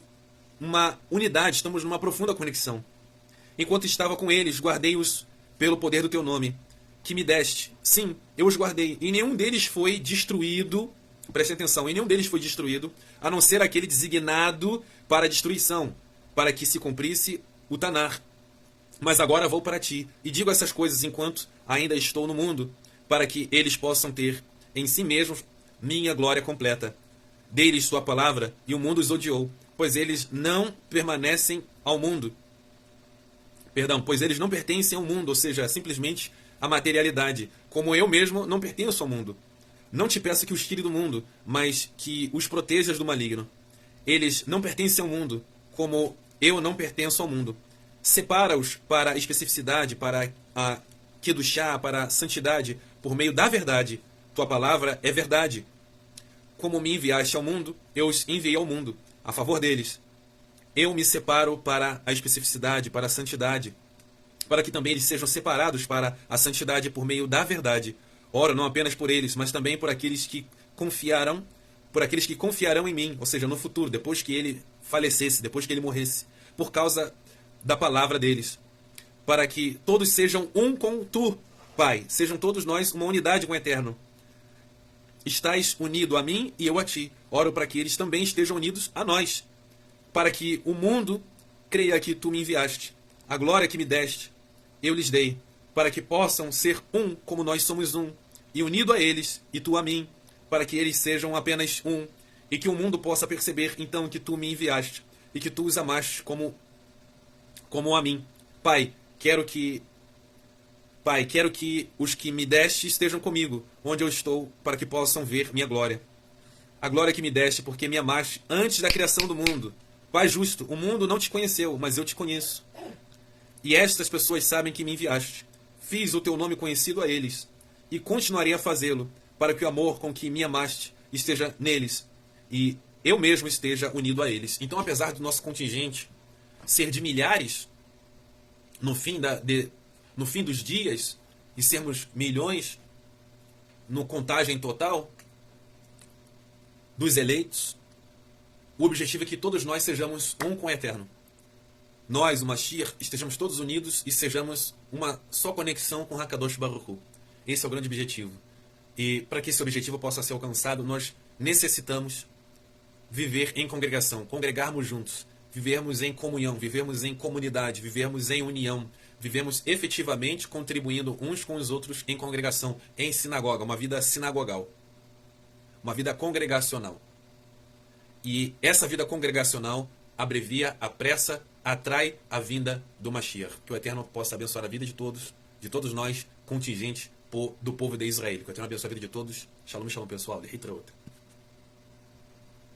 uma unidade, estamos numa profunda conexão. Enquanto estava com eles, guardei-os pelo poder do teu nome, que me deste. Sim, eu os guardei, e nenhum deles foi destruído, preste atenção, e nenhum deles foi destruído, a não ser aquele designado para a destruição, para que se cumprisse o Tanar. Mas agora vou para ti, e digo essas coisas enquanto ainda estou no mundo, para que eles possam ter em si mesmos minha glória completa. Dei-lhes tua palavra, e o mundo os odiou, pois eles não pertencem ao mundo, ou seja, simplesmente a materialidade, como eu mesmo não pertenço ao mundo. Não te peço que os tire do mundo, mas que os protejas do maligno. Eles não pertencem ao mundo, como eu não pertenço ao mundo. Separa-os para a especificidade, para a kedushá, para a santidade, por meio da verdade. Tua palavra é verdade. Como me enviaste ao mundo, eu os enviei ao mundo, a favor deles. Eu me separo para a especificidade, para a santidade, para que também eles sejam separados para a santidade por meio da verdade. Oro não apenas por eles, mas também por aqueles que confiarão em mim, ou seja, no futuro, depois que ele falecesse, depois que ele morresse, por causa da palavra deles, para que todos sejam um com tu, Pai, sejam todos nós uma unidade com o Eterno. Estás unido a mim e eu a ti. Oro para que eles também estejam unidos a nós, para que o mundo creia que tu me enviaste. A glória que me deste, eu lhes dei, para que possam ser um como nós somos um, e unido a eles e tu a mim, para que eles sejam apenas um, e que o mundo possa perceber então que tu me enviaste e que tu os amaste como a mim. Pai, quero que os que me deste estejam comigo, onde eu estou, para que possam ver minha glória. A glória que me deste, porque me amaste antes da criação do mundo. Pai justo, o mundo não te conheceu, mas eu te conheço. E estas pessoas sabem que me enviaste. Fiz o teu nome conhecido a eles, e continuarei a fazê-lo, para que o amor com que me amaste esteja neles, e eu mesmo esteja unido a eles. Então, apesar do nosso contingente ser de milhares, no fim dos dias, e sermos milhões no contagem total dos eleitos, o objetivo é que todos nós sejamos um com o Eterno. Nós, o Mashiach, estejamos todos unidos e sejamos uma só conexão com Hakadosh Baruch Hu. Esse é o grande objetivo. E para que esse objetivo possa ser alcançado, nós necessitamos viver em congregação, congregarmos juntos, vivermos em comunhão, vivermos em comunidade, vivermos em união, vivemos efetivamente contribuindo uns com os outros em congregação, em sinagoga, uma vida sinagogal, uma vida congregacional. E essa vida congregacional abrevia, apressa, atrai a vinda do Mashiach. Que o Eterno possa abençoar a vida de todos nós, contingente do povo de Israel. Que o Eterno abençoe a vida de todos. Shalom, shalom, pessoal. De Hitraot.